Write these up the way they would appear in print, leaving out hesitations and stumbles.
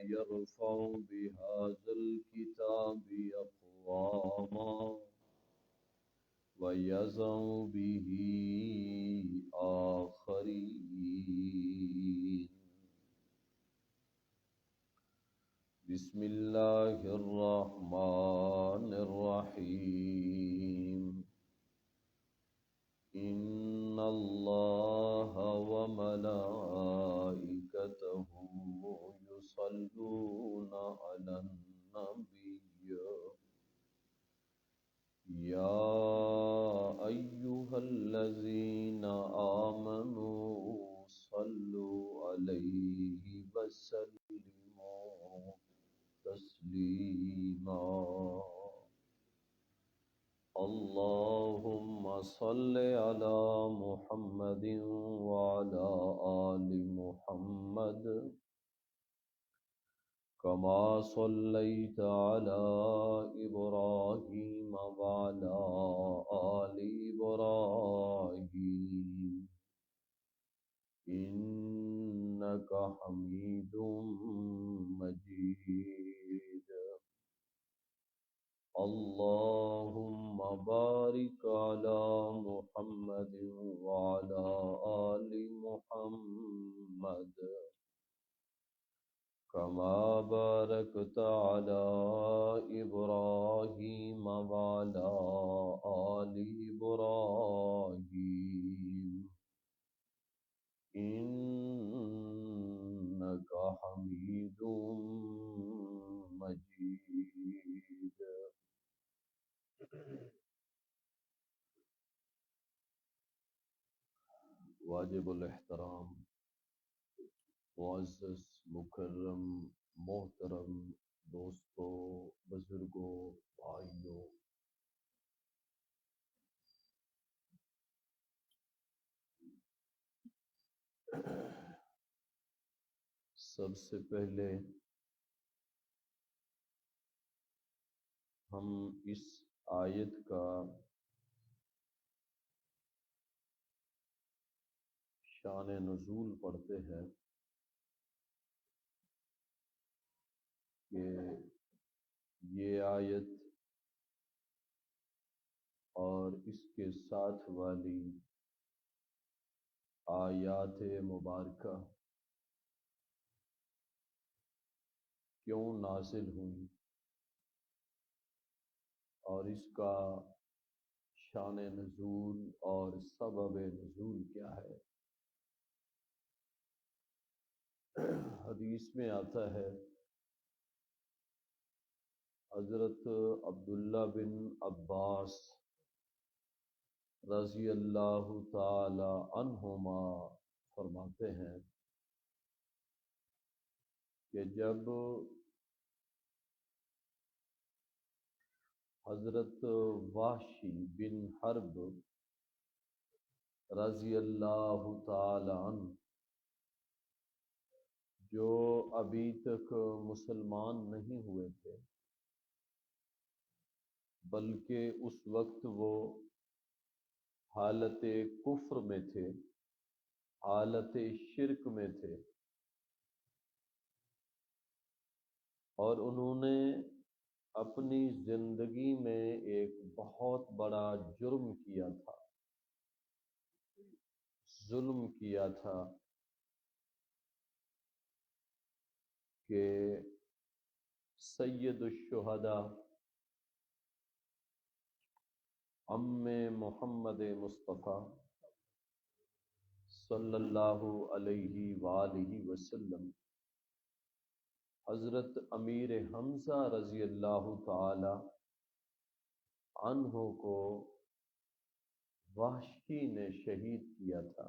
يرفع بهذا الكتاب أقواما ويزع به آخرين. بسم الله الرحمن الرحيم. إن الله وملائكته يصلون على النبي يا أيها الذين آمنوا صلوا عليه وسلموا تسليما. اللهم صل على محمد وعلى آل محمد كما صليت على إبراهيم وعلى آل إبراهيم إنك حميد مجيد. اللهم بارك على محمد وعلى آل محمد كما باركت على إبراهيم وعلى آل إبراهيم إنك حميد مجيد. واجب الاحترام، معزز، مکرم، محترم دوستوں، بزرگوں، بھائیوں، سب سے پہلے ہم اس آیت کا شان نزول پڑھتے ہیں کہ یہ آیت اور اس کے ساتھ والی آیات مبارکہ کیوں نازل ہوئی اور اس کا شان نزول اور سبب نزول کیا ہے۔ حدیث میں آتا ہے، حضرت عبداللہ بن عباس رضی اللہ تعالی عنہما فرماتے ہیں کہ جب حضرت وحشی بن حرب رضی اللہ تعالی عنہ جو ابھی تک مسلمان نہیں ہوئے تھے، بلکہ اس وقت وہ حالت کفر میں تھے، حالت شرک میں تھے، اور انہوں نے اپنی زندگی میں ایک بہت بڑا جرم کیا تھا، ظلم کیا تھا کہ سید الشہداء عم محمد مصطفیٰ صلی اللہ علیہ وآلہ وسلم حضرت امیر حمزہ رضی اللہ تعالی عنہ کو وحشی نے شہید کیا تھا۔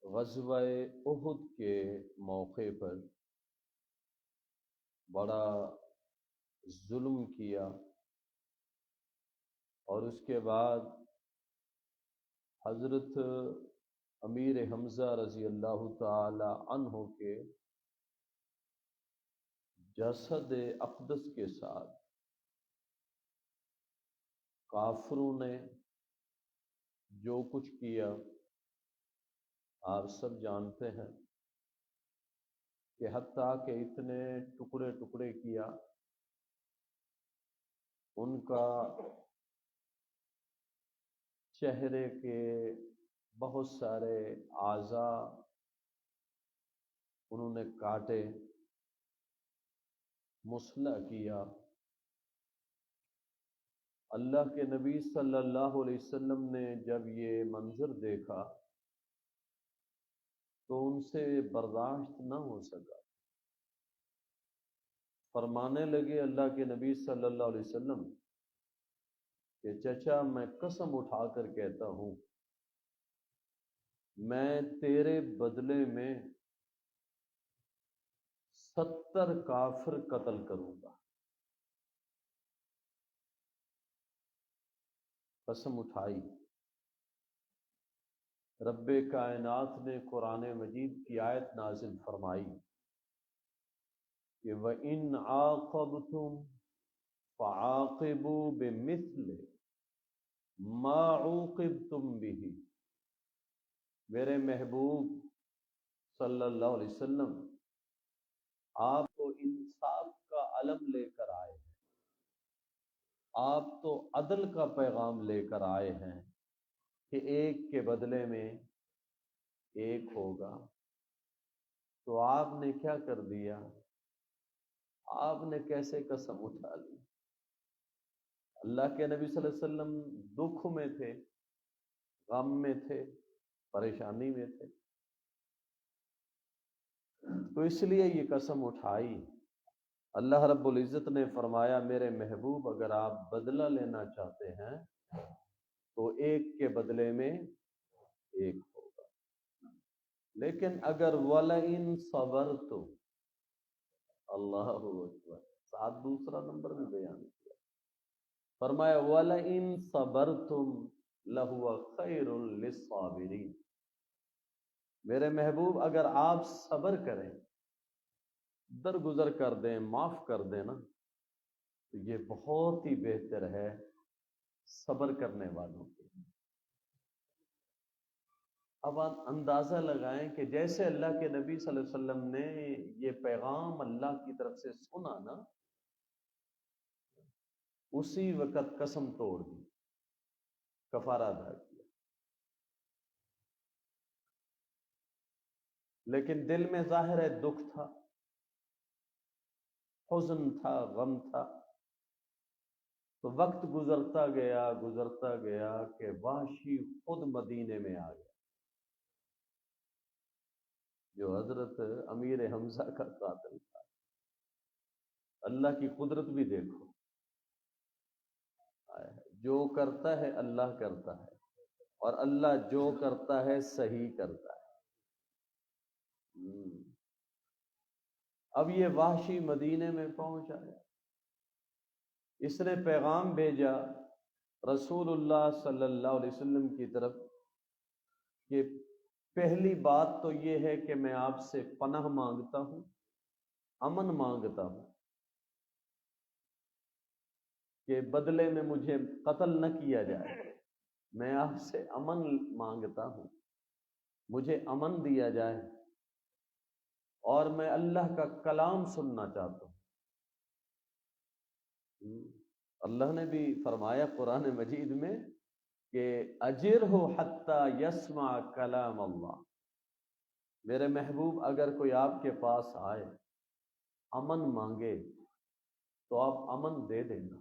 غزوہ احد کے موقع پر بڑا ظلم کیا، اور اس کے بعد حضرت امیر حمزہ رضی اللہ تعالی عنہ کے جسد اقدس کے ساتھ کافروں نے جو کچھ کیا آپ سب جانتے ہیں، کہ حتیٰ کہ اتنے ٹکڑے ٹکڑے کیا، ان کا چہرے کے بہت سارے اعضاء انہوں نے کاٹے، مسلح کیا۔ اللہ کے نبی صلی اللہ علیہ وسلم نے جب یہ منظر دیکھا تو ان سے برداشت نہ ہو سکا، فرمانے لگے اللہ کے نبی صلی اللہ علیہ وسلم کہ چچا، میں قسم اٹھا کر کہتا ہوں، میں تیرے بدلے میں 70 کافر قتل کروں گا۔ قسم اٹھائی۔ رب کائنات نے قرآن مجید کی آیت نازل فرمائی کہ وَإِنْ عَاقَبْتُمْ فَعَاقِبُوا بِمِثْلِ مَا عُوقِبْتُمْ بِهِ۔ میرے محبوب صلی اللہ علیہ وسلم، آپ تو انصاف کا علم لے کر آئے ہیں، آپ تو عدل کا پیغام لے کر آئے ہیں کہ ایک کے بدلے میں ایک ہوگا، تو آپ نے کیا کر دیا؟ آپ نے کیسے قسم اٹھا لی؟ اللہ کے نبی صلی اللہ علیہ وسلم دکھ میں تھے، غم میں تھے، پریشانی میں تھے، تو اس لیے یہ قسم اٹھائی۔ اللہ رب العزت نے فرمایا میرے محبوب اگر آپ بدلہ لینا چاہتے ہیں تو ایک کے بدلے میں ایک ہوگا، لیکن اگر وَلَئِن صَبَرْتُمْ، اللہ اکبر، ساتھ دوسرا نمبر بھی بیان کیا، فرمایا وَلَئِن صَبَرْتُمْ لَهُوَ خَيْرٌ لِلصَّابِرِينَ۔ میرے محبوب اگر آپ صبر کریں، درگزر کر دیں، معاف کر دیں نا، تو یہ بہت ہی بہتر ہے صبر کرنے والوں کے لیے۔ اب آپ اندازہ لگائیں کہ جیسے اللہ کے نبی صلی اللہ علیہ وسلم نے یہ پیغام اللہ کی طرف سے سنا نا، اسی وقت قسم توڑ دی، کفارہ ادا کیا، لیکن دل میں ظاہر ہے دکھ تھا، حزن تھا، غم تھا، تو وقت گزرتا گیا کہ وحشی خود مدینے میں آ گیا، جو حضرت امیر حمزہ کا قاتل تھا۔ اللہ کی قدرت بھی دیکھو، جو کرتا ہے اللہ کرتا ہے، اور اللہ جو کرتا ہے صحیح کرتا ہے۔ اب یہ وحشی مدینے میں پہنچ آیا، اس نے پیغام بھیجا رسول اللہ صلی اللہ علیہ وسلم کی طرف کہ پہلی بات تو یہ ہے کہ میں آپ سے پناہ مانگتا ہوں، امن مانگتا ہوں کہ بدلے میں مجھے قتل نہ کیا جائے، میں آپ سے امن مانگتا ہوں، مجھے امن دیا جائے، اور میں اللہ کا کلام سننا چاہتا ہوں۔ اللہ نے بھی فرمایا قرآن مجید میں کہ اجرہ حتی یسمع کلام اللہ۔ میرے محبوب اگر کوئی آپ کے پاس آئے، امن مانگے، تو آپ امن دے دینا،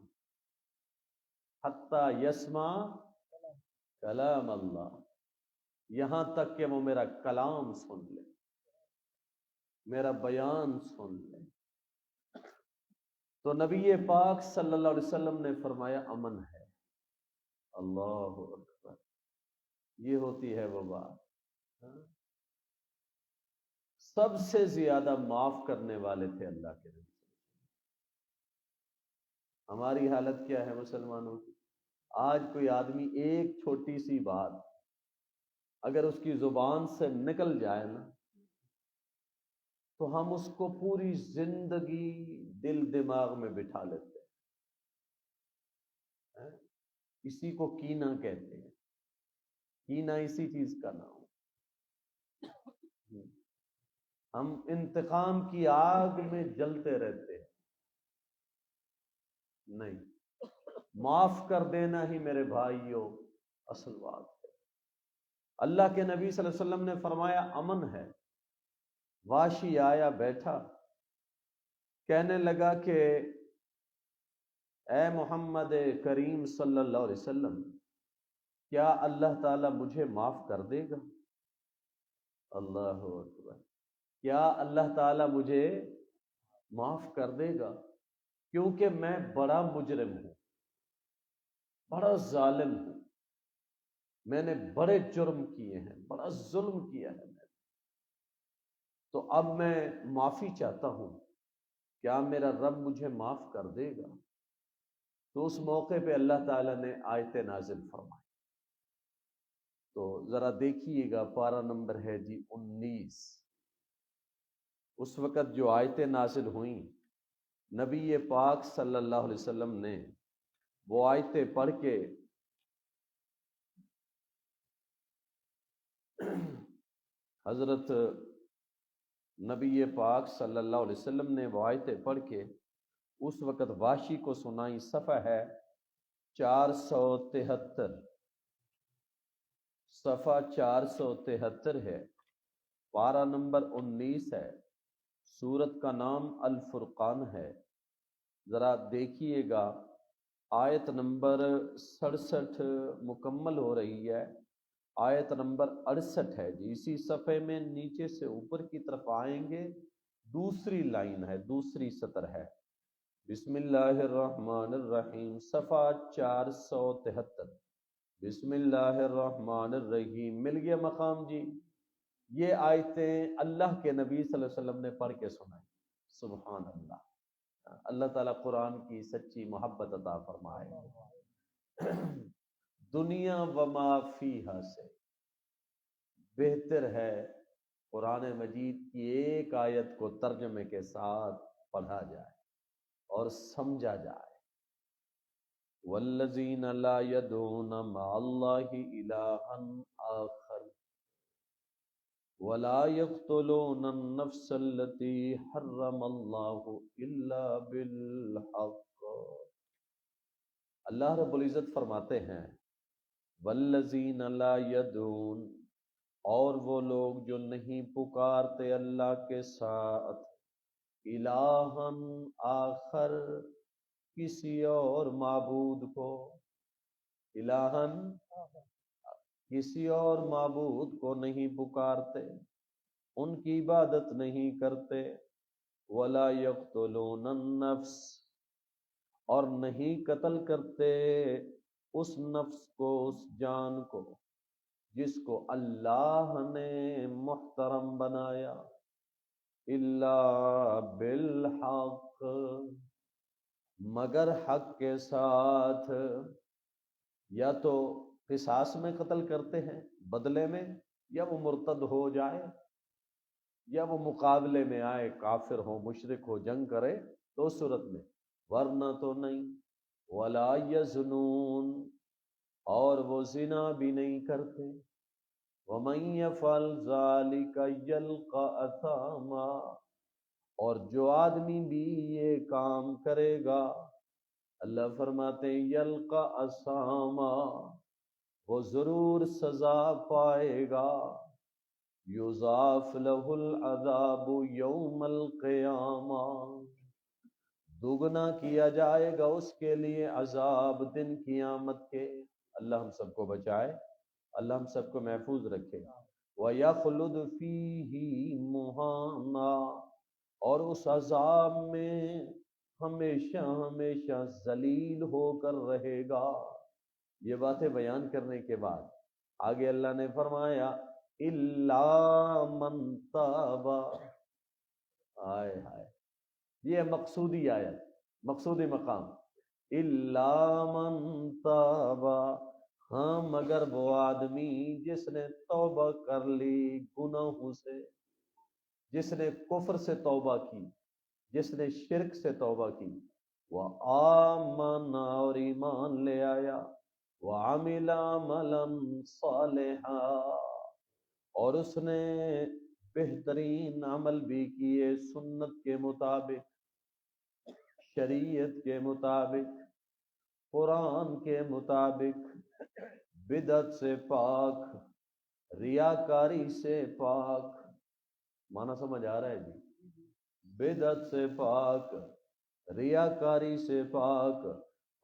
حتی یسمع کلام اللہ، یہاں تک کہ وہ میرا کلام سن لے، میرا بیان سن لے۔ تو نبی پاک صلی اللہ علیہ وسلم نے فرمایا امن ہے۔ اللہ اکبر، یہ ہوتی ہے وہ بات۔ سب سے زیادہ معاف کرنے والے تھے اللہ کے نبی۔ ہماری حالت کیا ہے مسلمانوں کی؟ آج کوئی آدمی ایک چھوٹی سی بات اگر اس کی زبان سے نکل جائے نا، تو ہم اس کو پوری زندگی دل دماغ میں بٹھا لیتے ہیں۔ اسی کو کینہ کہتے ہیں، کینہ اسی چیز کا نام۔ ہم انتقام کی آگ میں جلتے رہتے ہیں. نہیں، معاف کر دینا ہی میرے بھائیوں اصل بات ہے. اللہ کے نبی صلی اللہ علیہ وسلم نے فرمایا امن ہے. واشی آیا بیٹھا، کہنے لگا کہ اے محمد کریم صلی اللہ علیہ وسلم، کیا اللہ تعالیٰ مجھے معاف کر دے گا؟ اللہ اکبر. کیا اللہ تعالیٰ مجھے معاف کر دے گا؟ کیونکہ میں بڑا مجرم ہوں، بڑا ظالم ہوں، میں نے بڑے جرم کیے ہیں، بڑا ظلم کیا ہے میں نے. تو اب میں معافی چاہتا ہوں، کیا میرا رب مجھے معاف کر دے گا؟ تو اس موقع پہ اللہ تعالیٰ نے آیت نازل فرمائی. تو ذرا دیکھیے گا، پارہ نمبر ہے جی 19. اس وقت جو آیتیں نازل ہوئیں، نبی پاک صلی اللہ علیہ وسلم نے وہ آیتیں پڑھ کے حضرت نبی پاک صلی اللہ علیہ وسلم نے وہ آیتیں پڑھ کے اس وقت واشی کو سنائی. صفحہ ہے 473، صفحہ 473 ہے، پارہ نمبر 19 ہے، سورت کا نام الفرقان ہے. ذرا دیکھیے گا، آیت نمبر 67 مکمل ہو رہی ہے، آیت نمبر 68 ہے جی. اسی صفحے میں نیچے سے اوپر کی طرف آئیں گے، دوسری لائن ہے، دوسری سطر ہے. بسم اللہ الرحمن الرحیم، صفحہ 473. بسم اللہ الرحمن الرحیم. مل گیا مقام جی؟ یہ آیتیں اللہ کے نبی صلی اللہ علیہ وسلم نے پڑھ کے سنائی. سبحان اللہ. اللہ تعالیٰ قرآن کی سچی محبت عطا فرمائے. دنیا وما فیہا سے بہتر ہے قرآن مجید کی ایک آیت کو ترجمے کے ساتھ پڑھا جائے اور سمجھا جائے. والذین لا یدعون مع اللہ الہا آخر ولا يقتلون النفس التي حرم الله الا بالحق. اللہ رب العزت فرماتے ہیں والذین لا یدعون، اور وہ لوگ جو نہیں پکارتے اللہ کے ساتھ الہا آخر، کسی اور معبود کو، الہا کسی اور معبود کو نہیں پکارتے، ان کی عبادت نہیں کرتے. ولا یقتلون النفس، اور نہیں قتل کرتے اس نفس کو، اس جان کو جس کو اللہ نے محترم بنایا، الا بالحق، مگر حق کے ساتھ. یا تو قصاص میں قتل کرتے ہیں بدلے میں، یا وہ مرتد ہو جائے، یا وہ مقابلے میں آئے، کافر ہو، مشرک ہو، جنگ کرے تو اس صورت میں، ورنہ تو نہیں. ولا یزنون، اور وہ زنا بھی نہیں کرتے. ومن یفعل ذلک یلقى اثاما، اور جو آدمی بھی یہ کام کرے گا، اللہ فرماتے ہیں یلقى اثاما، وہ ضرور سزا پائے گا. یضاعف له العذاب یوم القیامہ، دگنا کیا جائے گا اس کے لیے عذاب دن قیامت کے. اللہ ہم سب کو بچائے، اللہ ہم سب کو محفوظ رکھے. وَيَخْلُدْ فِيهِ مُهَانًا، اور اس عذاب میں ہمیشہ ہمیشہ ذلیل ہو کر رہے گا. یہ باتیں بیان کرنے کے بعد آگے اللہ نے فرمایا اِلَّا مَن تَابَ. ہائے ہائے، یہ مقصودی آیت، مقصودی مقام. اِلَّا مَن تَابَ، ہاں مگر وہ آدمی جس نے توبہ کر لی گناہوں سے، جس نے کفر سے توبہ کی، جس نے شرک سے توبہ کی. وَآمَنَ، اور ایمان لے آیا. وَعَمِلَ عَمَلًا صَالِحًا، اور اس نے بہترین عمل بھی کیے سنت کے مطابق، شریعت کے مطابق، قرآن کے مطابق، بدعت سے پاک، ریاکاری سے پاک۔ معنی سمجھ آ رہا ہے جی؟ بدعت سے پاک، ریاکاری سے پاک۔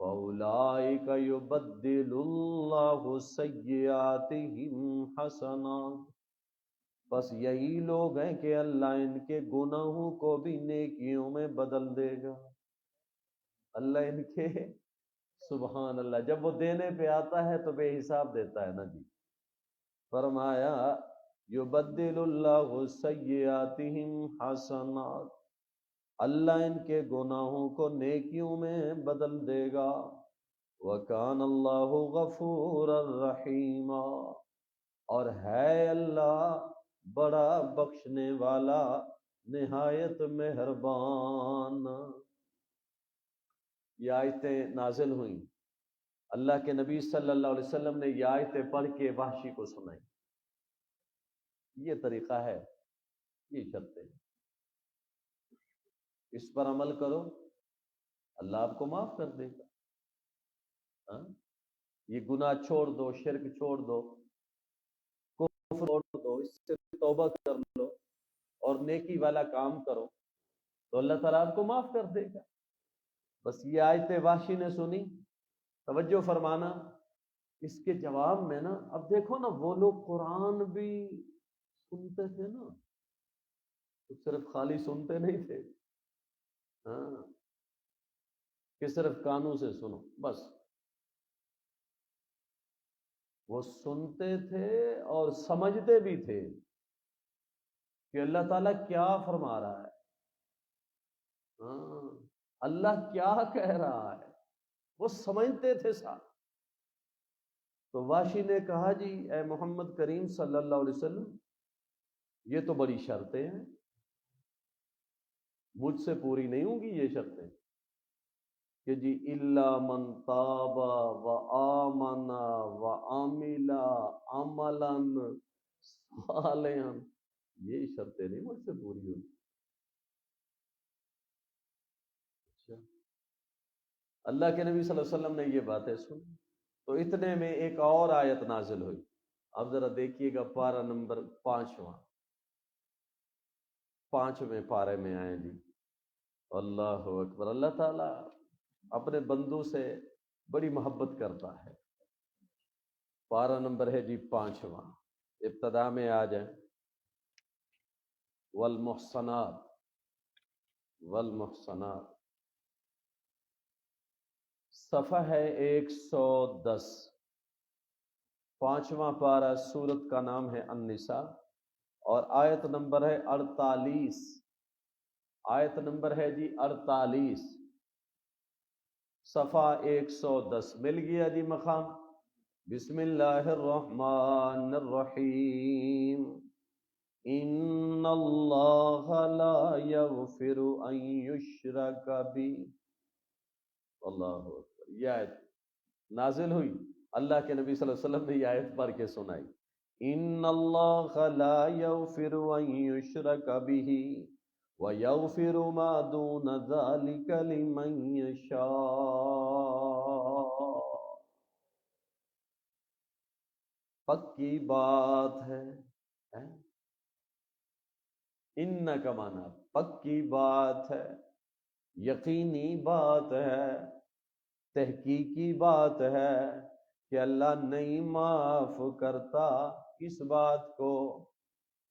فَأُولَٰئِکَ يُبَدِّلُ اللَّهُ سَیِّئَاتِهِمْ حَسَنَاتٍ، بس یہی لوگ ہیں کہ اللہ ان کے گناہوں کو بھی نیکیوں میں بدل دے گا۔ اللہ ان کے، سبحان اللہ، جب وہ دینے پہ آتا ہے تو بے حساب دیتا ہے نا جی۔ فرمایا یبدل اللہ سیئاتہم حسنات، اللہ ان کے گناہوں کو نیکیوں میں بدل دے گا۔ وَكَانَ اللَّهُ غَفُورًا رَحِيمًا، اور ہے اللہ بڑا بخشنے والا، نہایت مہربان۔ یہ آیتیں نازل ہوئیں، اللہ کے نبی صلی اللہ علیہ وسلم نے یہ آیتیں پڑھ کے وحشی کو سنائی۔ یہ طریقہ ہے، یہ شرطیں، اس پر عمل کرو اللہ آپ کو معاف کر دے گا۔ ہاں؟ یہ گناہ چھوڑ دو، شرک چھوڑ دو، کفر چھوڑ دو، اس سے توبہ کر لو اور نیکی والا کام کرو تو اللہ تعالیٰ آپ کو معاف کر دے گا۔ بس یہ آیت وحشی نے سنی، توجہ فرمانا، اس کے جواب میں نا، اب دیکھو نا، وہ لوگ قرآن بھی سنتے تھے نا، تو صرف خالی سنتے نہیں تھے، ہاں، کہ صرف کانوں سے سنو بس، وہ سنتے تھے اور سمجھتے بھی تھے کہ اللہ تعالیٰ کیا فرما رہا ہے، ہاں، اللہ کیا کہہ رہا ہے، وہ سمجھتے تھے ساتھ۔ تو واشی نے کہا جی اے محمد کریم صلی اللہ علیہ وسلم، یہ تو بڑی شرطیں ہیں، مجھ سے پوری نہیں ہوں گی یہ شرطیں، کہ جی الا من تاب و آمن و عمل عملا صالحا، یہ شرطیں نہیں مجھ سے پوری ہوگی۔ اچھا، اللہ کے نبی صلی اللہ علیہ وسلم نے یہ باتیں سنی تو اتنے میں ایک اور آیت نازل ہوئی۔ اب ذرا دیکھیے گا، پارہ نمبر 5ویں پارے میں آئے جی۔ اللہ اکبر، اللہ تعالیٰ اپنے بندوں سے بڑی محبت کرتا ہے۔ پارہ نمبر ہے جی 5واں، ابتدا میں آ جائیں، والمحصنات، والمحصنات، صفحہ ہے 110، 5واں پارہ، سورت کا نام ہے النساء، اور آیت نمبر ہے 48، آیت نمبر ہے جی 48، صفحہ 110، مل گیا جی مقام؟ بسم اللہ الرحمن الرحیم، ان اللہ لا یغفر ان یشرک بہ، اللہ اکبر، یہ آیت نازل ہوئی، اللہ کے نبی صلی اللہ علیہ وسلم نے یہ آیت پڑھ کے سنائی، ان اللہ لا یغفر ان یشرک بہ وَيَغْفِرُ مَا دُونَ ذَلِكَ لِمَن يَشَاءُ۔ پکی بات ہے، ان کا معنی پکی بات ہے، یقینی بات ہے، تحقیقی بات ہے کہ اللہ نہیں معاف کرتا اس بات کو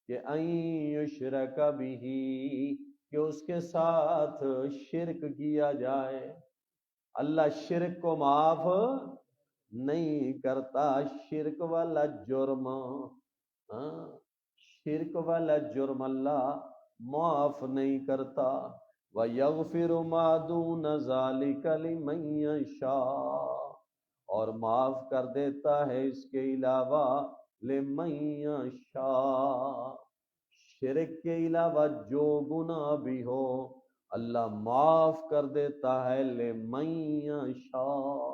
کہ ان یشرک بہ، کہ اس کے ساتھ شرک کیا جائے۔ اللہ شرک کو معاف نہیں کرتا، شرک والا جرم، ہاں، شرک والا جرم اللہ معاف نہیں کرتا۔ وَيَغْفِرُ مَا دُونَ ذَلِكَ لِمَن يَشَاءُ، اور معاف کر دیتا ہے اس کے علاوہ لمن یشاء، شرک کے علاوہ جو گناہ بھی ہو اللہ معاف کر دیتا ہے لمن یشاء،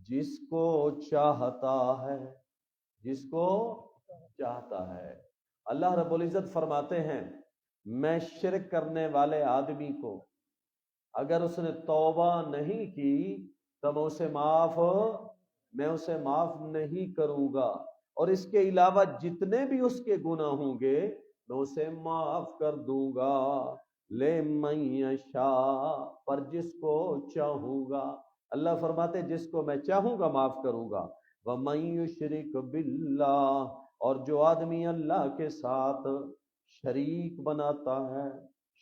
جس کو چاہتا ہے، جس کو چاہتا ہے۔ اللہ رب العزت فرماتے ہیں میں شرک کرنے والے آدمی کو اگر اس نے توبہ نہیں کی تو میں اسے معاف نہیں کروں گا، اور اس کے علاوہ جتنے بھی اس کے گناہ ہوں گے میں اسے معاف کر دوں گا، لے من یشاء، پر جس کو چاہوں گا۔ اللہ فرماتے جس کو میں چاہوں گا معاف کروں گا۔ وَمَن یشرک باللہ، اور جو آدمی اللہ کے ساتھ شریک بناتا ہے،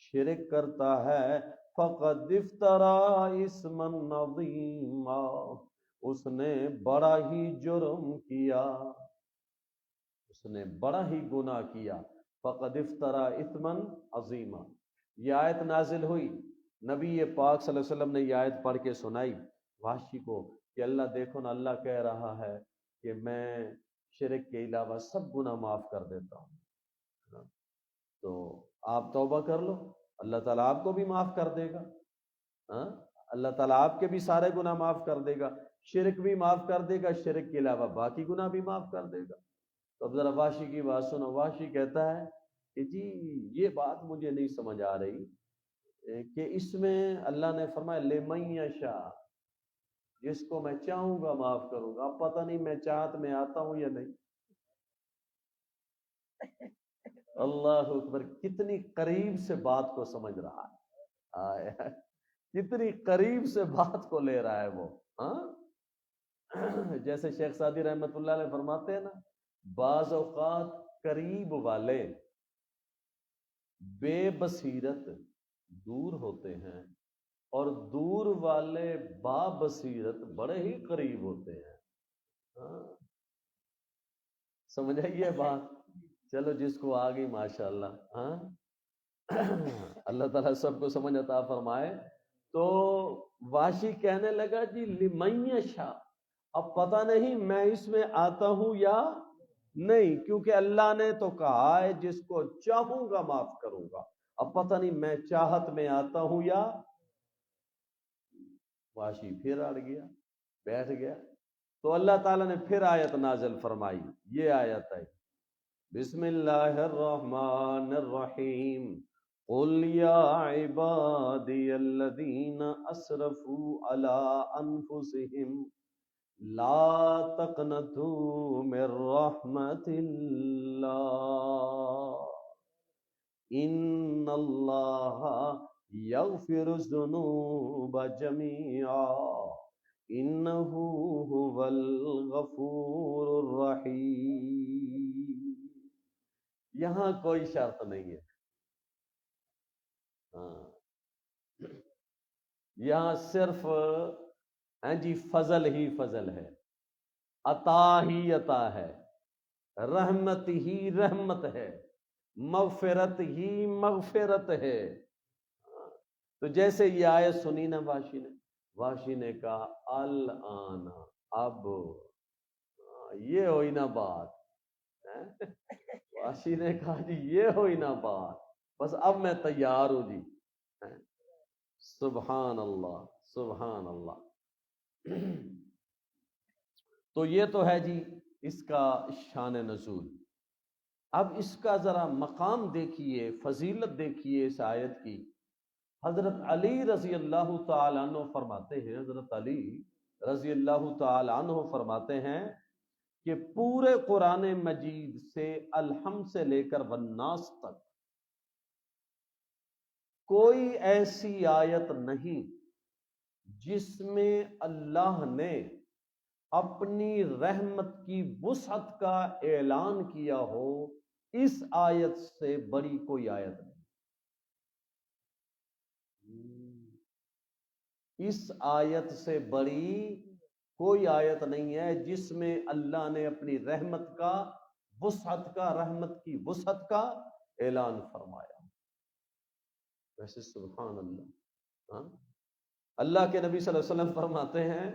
شرک کرتا ہے، فقد افترى اسما عظیما، اس نے بڑا ہی جرم کیا، اس نے بڑا ہی گناہ کیا۔ فقد افترى اثما عظیما، یہ آیت نازل ہوئی، نبی پاک صلی اللہ علیہ وسلم نے یہ آیت پڑھ کے سنائی وحشی کو کہ اللہ دیکھو نا، اللہ کہہ رہا ہے کہ میں شرک کے علاوہ سب گناہ معاف کر دیتا ہوں، تو آپ توبہ کر لو، اللہ تعالیٰ آپ کو بھی معاف کر دے گا۔ ہاں، اللہ تعالیٰ آپ کے بھی سارے گناہ معاف کر دے گا، شرک بھی معاف کر دے گا، شرک کے علاوہ باقی گناہ بھی معاف کر دے گا۔ تو اب ذرا وحشی کی بات سنو، وحشی کہتا ہے کہ جی یہ بات مجھے نہیں سمجھ آ رہی کہ اس میں اللہ نے فرمایا لمن یشاء، جس کو میں چاہوں گا معاف کروں گا، اب پتہ نہیں میں چاہت میں آتا ہوں یا نہیں۔ اللہ اکبر، کتنی قریب سے بات کو سمجھ رہا ہے، کتنی قریب سے بات کو لے رہا ہے وہ۔ ہاں، جیسے شیخ سعدی رحمت اللہ علیہ فرماتے ہیں نا، بعض اوقات قریب والے بے بصیرت دور ہوتے ہیں اور دور والے با بصیرت بڑے ہی قریب ہوتے ہیں۔ ہاں، سمجھ آئیے بات؟ چلو جس کو آ گئی ماشاءاللہ۔ ہاں، اللہ تعالیٰ سب کو سمجھ عطا فرمائے۔ تو واشی کہنے لگا جی لمن یشاء، اب پتہ نہیں میں اس میں آتا ہوں یا نہیں، کیونکہ اللہ نے تو کہا ہے جس کو چاہوں گا معاف کروں گا، اب پتہ نہیں میں چاہت میں آتا ہوں یا۔ واشی پھر اڑ گیا، بیٹھ گیا، تو اللہ تعالیٰ نے پھر آیت نازل فرمائی، یہ آیت ہے بسم اللہ الرحمن الرحیم، قل یا عبادی الذین اسرفوا علی انفسہم لا تقنطوا من رحمت اللہ ان اللہ یغفر الذنوب جميعا انہ هو الغفور الرحیم۔ یہاں کوئی شرط نہیں ہے، ہاں، یہاں صرف جی فضل ہی فضل ہے، عطا ہی عطا ہے، رحمت ہی رحمت ہے، مغفرت ہی مغفرت ہے۔ تو جیسے یہ آیت سنی نا واشی نے کہا الآن، اب یہ ہوئی نا بات، واشی نے کہا جی یہ ہوئی نا بات، بس اب میں تیار ہوں جی۔ سبحان اللہ، سبحان اللہ۔ تو یہ تو ہے جی اس کا شان نزول۔ اب اس کا ذرا مقام دیکھیے، فضیلت دیکھیے اس آیت کی۔ حضرت علی رضی اللہ تعالیٰ عنہ فرماتے ہیں، حضرت علی رضی اللہ تعالیٰ عنہ فرماتے ہیں کہ پورے قرآن مجید سے الحمد سے لے کر والناس تک کوئی ایسی آیت نہیں جس میں اللہ نے اپنی رحمت کی وسعت کا اعلان کیا ہو، اس آیت سے بڑی کوئی آیت نہیں۔ اس آیت سے بڑی کوئی آیت نہیں ہے جس میں اللہ نے اپنی رحمت کا وسعت کا، رحمت کی وسعت کا اعلان فرمایا۔ ویسے سبحان اللہ، ہاں، اللہ کے نبی صلی اللہ علیہ وسلم فرماتے ہیں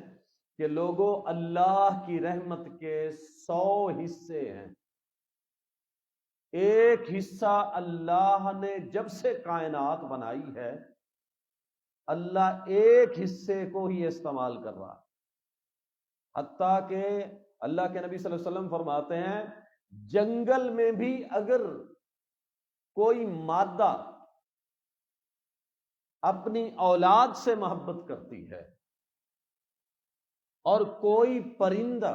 کہ لوگوں، اللہ کی رحمت کے 100 حصے ہیں، ایک حصہ اللہ نے جب سے کائنات بنائی ہے اللہ ایک حصے کو ہی استعمال کر رہا، حتیٰ کہ اللہ کے نبی صلی اللہ علیہ وسلم فرماتے ہیں جنگل میں بھی اگر کوئی مادہ اپنی اولاد سے محبت کرتی ہے اور کوئی پرندہ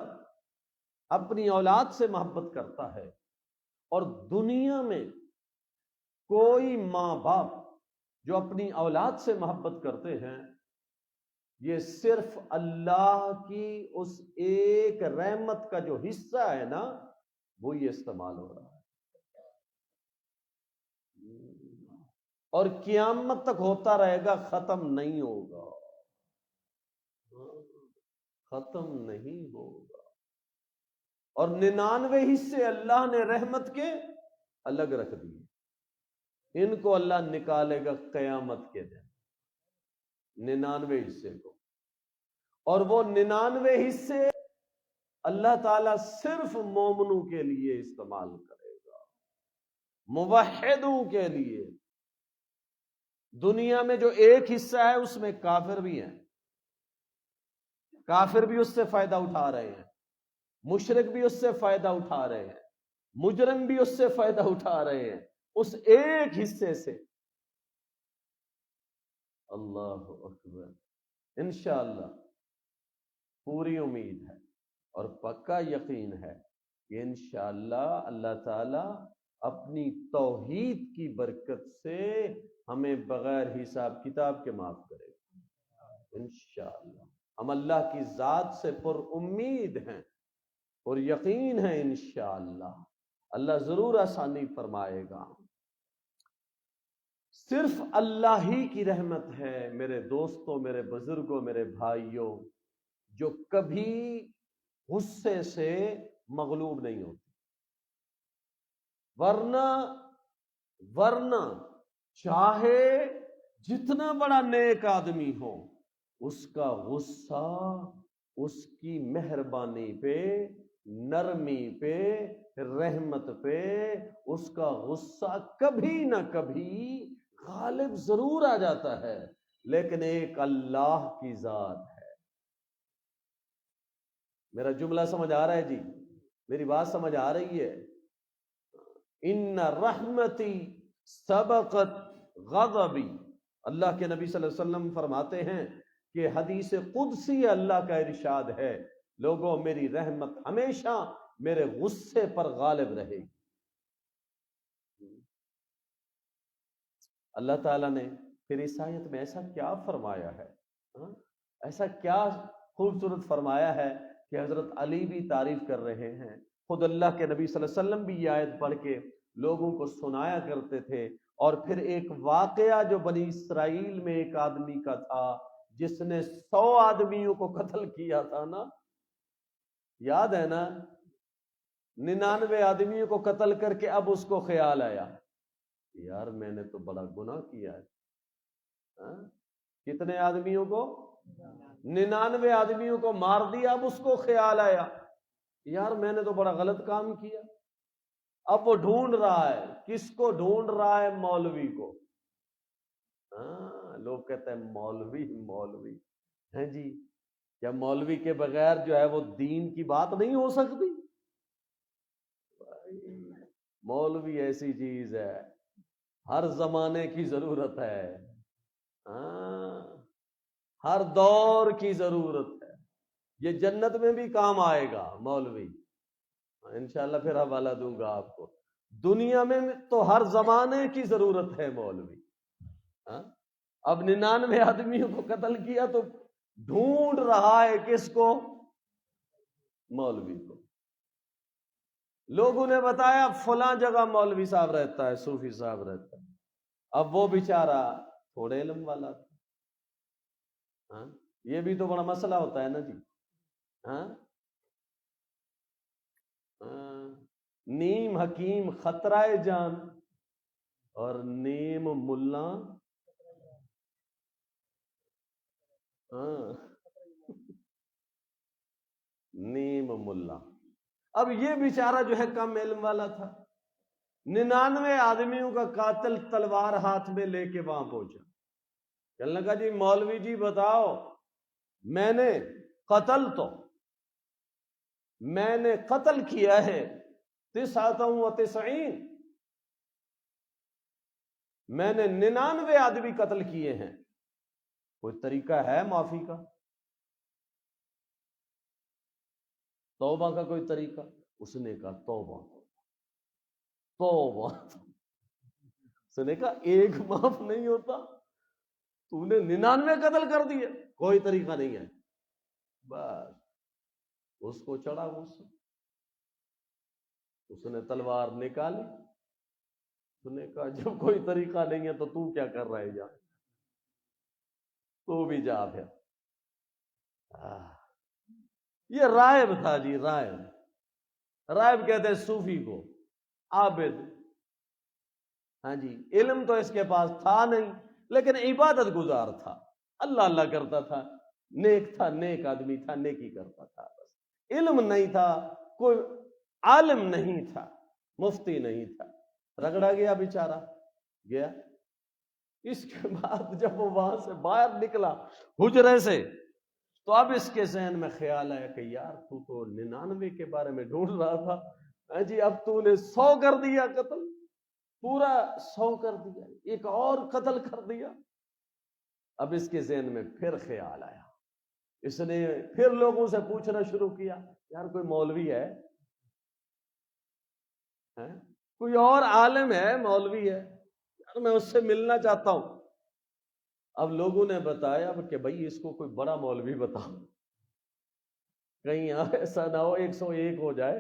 اپنی اولاد سے محبت کرتا ہے، اور دنیا میں کوئی ماں باپ جو اپنی اولاد سے محبت کرتے ہیں، یہ صرف اللہ کی اس ایک رحمت کا جو حصہ ہے نا، وہ یہ استعمال ہو رہا ہے، اور قیامت تک ہوتا رہے گا، ختم نہیں ہوگا، ختم نہیں ہوگا۔ اور 99 حصے اللہ نے رحمت کے الگ رکھ دیے، ان کو اللہ نکالے گا قیامت کے دن، 99 حصے کو، اور وہ 99 حصے اللہ تعالیٰ صرف مومنوں کے لیے استعمال کرے گا، موحدوں کے لیے۔ دنیا میں جو ایک حصہ ہے اس میں کافر بھی ہیں، کافر بھی اس سے فائدہ اٹھا رہے ہیں، مشرک بھی اس سے فائدہ اٹھا رہے ہیں، مجرم بھی اس سے فائدہ اٹھا رہے ہیں، اس ایک حصے سے۔ اللہ اکبر۔ انشاءاللہ پوری امید ہے اور پکا یقین ہے کہ انشاءاللہ اللہ تعالی اپنی توحید کی برکت سے ہمیں بغیر حساب کتاب کے معاف کرے گا انشاءاللہ۔ ہم اللہ کی ذات سے پر امید ہیں اور یقین ہے انشاءاللہ اللہ ضرور آسانی فرمائے گا۔ صرف اللہ ہی کی رحمت ہے میرے دوستوں، میرے بزرگوں، میرے بھائیوں، جو کبھی غصے سے مغلوب نہیں ہوتی، ورنہ چاہے جتنا بڑا نیک آدمی ہو، اس کا غصہ اس کی مہربانی پہ، نرمی پہ، رحمت پہ، اس کا غصہ کبھی نہ کبھی غالب ضرور آ جاتا ہے، لیکن ایک اللہ کی ذات ہے۔ میرا جملہ سمجھ آ رہا ہے جی؟ میری بات سمجھ آ رہی ہے؟ ان رحمتی سبقت غضبی، اللہ کے نبی صلی اللہ علیہ وسلم فرماتے ہیں کہ حدیث قدسی اللہ کا ارشاد ہے، لوگوں میری رحمت ہمیشہ میرے غصے پر غالب رہے گی۔ اللہ تعالیٰ نے پھر اس آیت میں ایسا کیا فرمایا ہے، ایسا کیا خوبصورت فرمایا ہے کہ حضرت علی بھی تعریف کر رہے ہیں، خود اللہ کے نبی صلی اللہ علیہ وسلم بھی یہ آیت پڑھ کے لوگوں کو سنایا کرتے تھے۔ اور پھر ایک واقعہ جو بنی اسرائیل میں ایک آدمی کا تھا جس نے 100 آدمیوں کو قتل کیا تھا نا، یاد ہے نا؟ 99 آدمیوں کو قتل کر کے اب اس کو خیال آیا، یار میں نے تو بڑا گناہ کیا ہے۔ کتنے آدمیوں کو؟ 99 آدمیوں کو مار دیا، اب اس کو خیال آیا یار میں نے تو بڑا غلط کام کیا۔ اب وہ ڈھونڈ رہا ہے، کس کو ڈھونڈ رہا ہے؟ مولوی کو۔ لوگ کہتے ہیں مولوی ہیں جی، کیا مولوی کے بغیر جو ہے وہ دین کی بات نہیں ہو سکتی؟ مولوی ایسی چیز ہے، ہر زمانے کی ضرورت ہے، ہر دور کی ضرورت ہے، یہ جنت میں بھی کام آئے گا مولوی، انشاءاللہ پھر حوالہ دوں گا آپ کو۔ دنیا میں تو ہر زمانے کی ضرورت ہے مولوی۔ اب 99 آدمیوں کو قتل کیا تو ڈھونڈ رہا ہے کس کو؟ مولوی کو۔ لوگوں نے بتایا فلاں جگہ مولوی صاحب رہتا ہے، صوفی صاحب رہتا ہے۔ اب وہ بیچارہ تھوڑے علم والا تھا، یہ بھی تو بڑا مسئلہ ہوتا ہے نا جی۔ نیم حکیم خطرہ جان اور نیم ملا نیم ملا۔ اب یہ بیچارہ جو ہے کم علم والا تھا، 99 آدمیوں کا قاتل تلوار ہاتھ میں لے کے وہاں پہنچا، کہنے لگا جی مولوی جی بتاؤ، میں نے قتل کیا ہے 99 میں نے 99 آدمی قتل کیے ہیں، کوئی طریقہ ہے معافی کا؟ توبہ کا کوئی طریقہ؟ اس نے کہا توبہ توبہ۔ اس نے کہا ایک معاف نہیں ہوتا، تو نے 99 قتل کر دیے، کوئی طریقہ نہیں ہے۔ بس اس کو چڑھا غصہ، اس نے تلوار نکالی، اس نے کہا جب کوئی طریقہ نہیں ہے تو تو کیا کر رہا ہے، جا تو بھی جا پھر۔ یہ راہب تھا جی، راہب کہتے ہیں صوفی کو، عابد، ہاں جی، علم تو اس کے پاس تھا نہیں لیکن عبادت گزار تھا، اللہ اللہ کرتا تھا، نیک تھا، نیک آدمی تھا، نیکی کرتا تھا، بس علم نہیں تھا، کوئی عالم نہیں تھا، مفتی نہیں تھا، رگڑا گیا بیچارہ، گیا۔ اس کے بعد جب وہ وہاں سے باہر نکلا حجرے سے، تو اب اس کے ذہن میں خیال آیا کہ یار تو 99 کے بارے میں ڈھونڈ رہا تھا، ہاں جی، اب تو نے 100 کر دیا قتل، پورا 100 کر دیا، ایک اور قتل کر دیا۔ اب اس کے ذہن میں پھر خیال آیا، اس نے پھر لوگوں سے پوچھنا شروع کیا، یار کوئی مولوی ہے، کوئی اور عالم ہے، مولوی ہے، یار میں اس سے ملنا چاہتا ہوں۔ اب لوگوں نے بتایا کہ بھائی اس کو کوئی بڑا مولوی بتاؤ، کہیں ایسا نہ ہو 101 ہو جائے،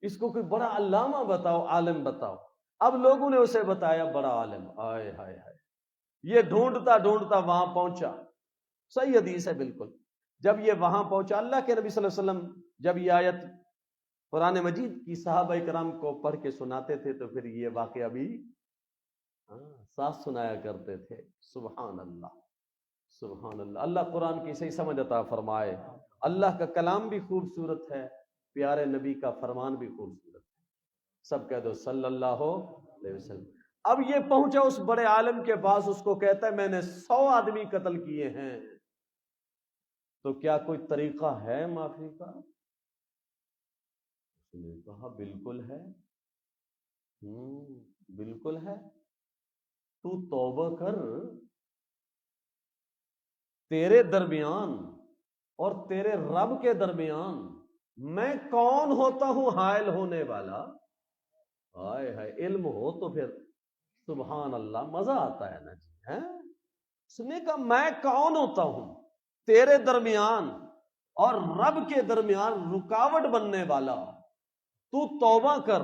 اس کو کوئی بڑا علامہ بتاؤ، عالم بتاؤ۔ اب لوگوں نے اسے بتایا بڑا عالم، آئے ہائے ہائے، یہ ڈھونڈتا ڈھونڈتا وہاں پہنچا، صحیح حدیث ہے بالکل، جب یہ وہاں پہنچا، اللہ کے نبی صلی اللہ علیہ وسلم جب یہ آیت قرآن مجید کی صحابہ کرام کو پڑھ کے سناتے تھے تو پھر یہ واقعہ بھی ساتھ سنایا کرتے تھے۔ سبحان اللہ، سبحان اللہ، اللہ قرآن کی صحیح سمجھ عطا فرمائے۔ اللہ کا کلام بھی خوبصورت ہے، پیارے نبی کا فرمان بھی خوبصورت ہے، سب کہہ دو صلی اللہ علیہ وسلم۔ اب یہ پہنچا اس بڑے عالم کے پاس، اس کو کہتا ہے میں نے 100 آدمی قتل کیے ہیں، تو کیا کوئی طریقہ ہے معافی کا؟ اس نے کہا بالکل ہے، بالکل ہے، تو توبہ کر، تیرے درمیان اور تیرے رب کے درمیان میں کون ہوتا ہوں حائل ہونے والا؟ ہائے ہائے، علم ہو تو پھر سبحان اللہ مزہ آتا ہے نا جی، اس نے کہا میں کون ہوتا ہوں تیرے درمیان اور رب کے درمیان رکاوٹ بننے والا؟ تو توبہ کر،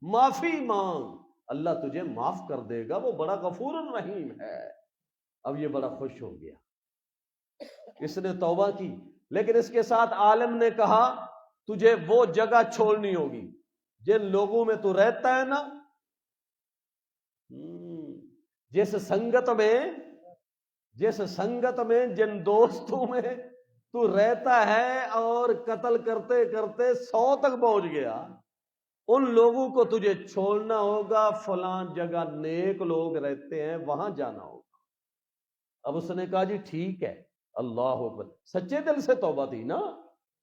معافی مانگ، اللہ تجھے معاف کر دے گا، وہ بڑا غفور الرحیم ہے۔ اب یہ بڑا خوش ہو گیا، اس نے توبہ کی، لیکن اس کے ساتھ عالم نے کہا تجھے وہ جگہ چھوڑنی ہوگی جن لوگوں میں تو رہتا ہے نا، جس سنگت میں جن دوستوں میں تو رہتا ہے، اور قتل کرتے کرتے 100 تک پہنچ گیا، ان لوگوں کو تجھے چھوڑنا ہوگا، فلاں جگہ نیک لوگ رہتے ہیں وہاں جانا ہوگا۔ اب اس نے کہا جی ٹھیک ہے، اللہ اکبر، سچے دل سے توبہ تھی نا،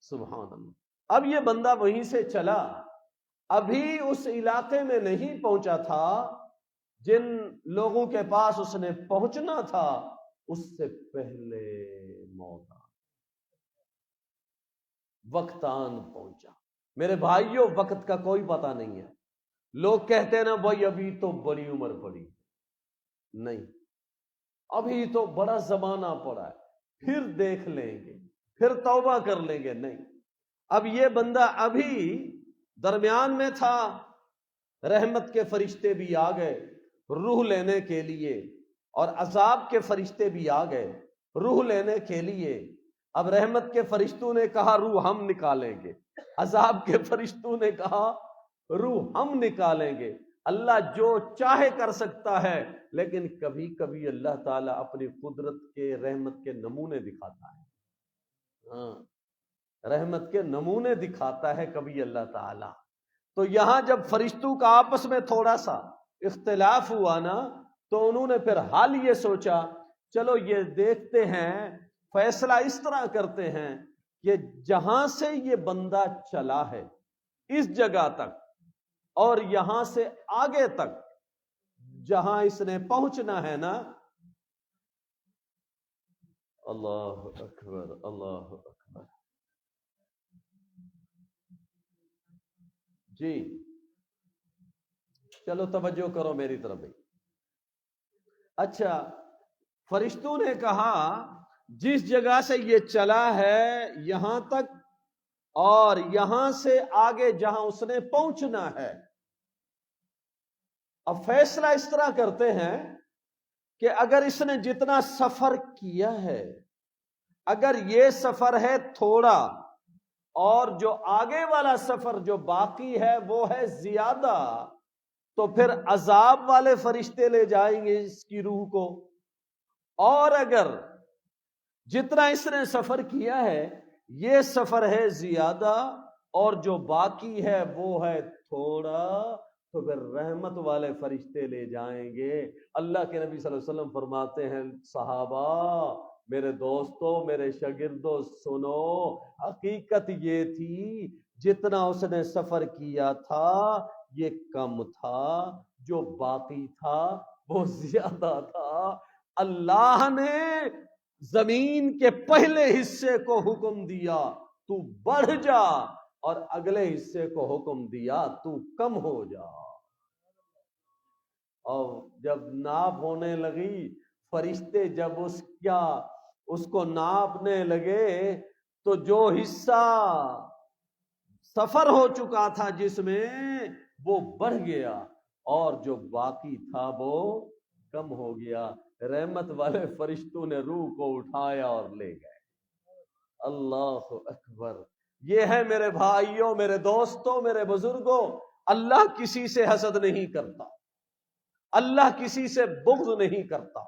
سبحان اللہ۔ اب یہ بندہ وہیں سے چلا، ابھی اس علاقے میں نہیں پہنچا تھا جن لوگوں کے پاس اس نے پہنچنا تھا، اس سے پہلے موت وقت آن پہنچا۔ میرے بھائیوں، وقت کا کوئی پتہ نہیں ہے۔ لوگ کہتے ہیں نا بھائی ابھی تو بڑی عمر پڑی، نہیں، ابھی تو بڑا زمانہ پڑا ہے، پھر دیکھ لیں گے، پھر توبہ کر لیں گے، نہیں۔ اب یہ بندہ ابھی درمیان میں تھا، رحمت کے فرشتے بھی آ گئے روح لینے کے لیے، اور عذاب کے فرشتے بھی آ گئے روح لینے کے لیے۔ اب رحمت کے فرشتوں نے کہا روح ہم نکالیں گے، عذاب کے فرشتوں نے کہا روح ہم نکالیں گے۔ اللہ جو چاہے کر سکتا ہے، لیکن کبھی کبھی اللہ تعالیٰ اپنی قدرت کے رحمت کے نمونے دکھاتا ہے، رحمت کے نمونے دکھاتا ہے کبھی اللہ تعالیٰ۔ تو یہاں جب فرشتوں کا آپس میں تھوڑا سا اختلاف ہوا نا، تو انہوں نے پھر حال یہ سوچا چلو یہ دیکھتے ہیں، فیصلہ اس طرح کرتے ہیں کہ جہاں سے یہ بندہ چلا ہے اس جگہ تک اور یہاں سے آگے تک جہاں اس نے پہنچنا ہے نا، اللہ اکبر اللہ اکبر، جی چلو توجہ کرو میری طرف بھی۔ اچھا، فرشتوں نے کہا جس جگہ سے یہ چلا ہے یہاں تک اور یہاں سے آگے جہاں اس نے پہنچنا ہے، اب فیصلہ اس طرح کرتے ہیں کہ اگر اس نے جتنا سفر کیا ہے، اگر یہ سفر ہے تھوڑا اور جو آگے والا سفر جو باقی ہے وہ ہے زیادہ، تو پھر عذاب والے فرشتے لے جائیں گے اس کی روح کو۔ اور اگر جتنا اس نے سفر کیا ہے یہ سفر ہے زیادہ اور جو باقی ہے وہ ہے تھوڑا، تو پھر رحمت والے فرشتے لے جائیں گے۔ اللہ کے نبی صلی اللہ علیہ وسلم فرماتے ہیں، صحابہ میرے دوستوں میرے شاگردوں سنو، حقیقت یہ تھی جتنا اس نے سفر کیا تھا یہ کم تھا، جو باقی تھا وہ زیادہ تھا۔ اللہ نے زمین کے پہلے حصے کو حکم دیا تو بڑھ جا، اور اگلے حصے کو حکم دیا تو کم ہو جا۔ اور جب ناپ ہونے لگی، فرشتے جب اس کو ناپنے لگے، تو جو حصہ سفر ہو چکا تھا جس میں وہ بڑھ گیا اور جو باقی تھا وہ کم ہو گیا۔ رحمت والے فرشتوں نے روح کو اٹھایا اور لے گئے۔ اللہ اکبر۔ یہ ہے میرے بھائیوں میرے دوستوں میرے بزرگوں، اللہ کسی سے حسد نہیں کرتا، اللہ کسی سے بغض نہیں کرتا،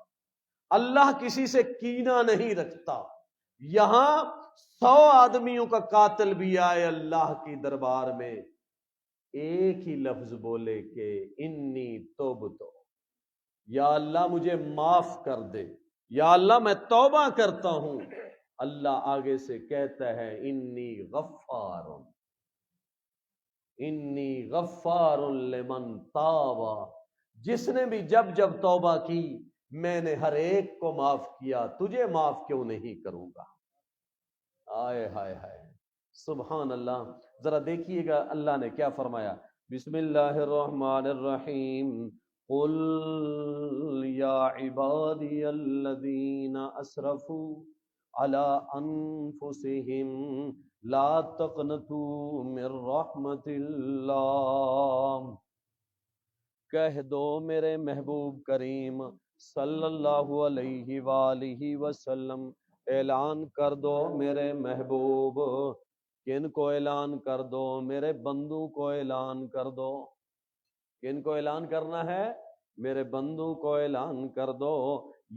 اللہ کسی سے کینہ نہیں رکھتا۔ یہاں 100 آدمیوں کا قاتل بھی آئے اللہ کی دربار میں، ایک ہی لفظ بولے کہ انی توبتو، یا اللہ مجھے معاف کر دے، یا اللہ میں توبہ کرتا ہوں، اللہ آگے سے کہتا ہے انی غفار لمن تابا، جس نے بھی جب جب توبہ کی میں نے ہر ایک کو معاف کیا، تجھے معاف کیوں نہیں کروں گا؟ آئے ہائے ہائے، سبحان اللہ۔ ذرا دیکھیے گا اللہ نے کیا فرمایا، بسم اللہ الرحمن الرحیم، قل یا عبادی الذین اسرفوا علی انفسہم لا تقنطوا من رحمت اللہ، کہہ دو میرے محبوب کریم صلی اللہ علیہ وآلہ وسلم، اعلان کر دو میرے محبوب، کن کو اعلان کر دو؟ میرے بندوں کو اعلان کر دو۔ کن کو اعلان کرنا ہے؟ میرے بندوں کو اعلان کر دو،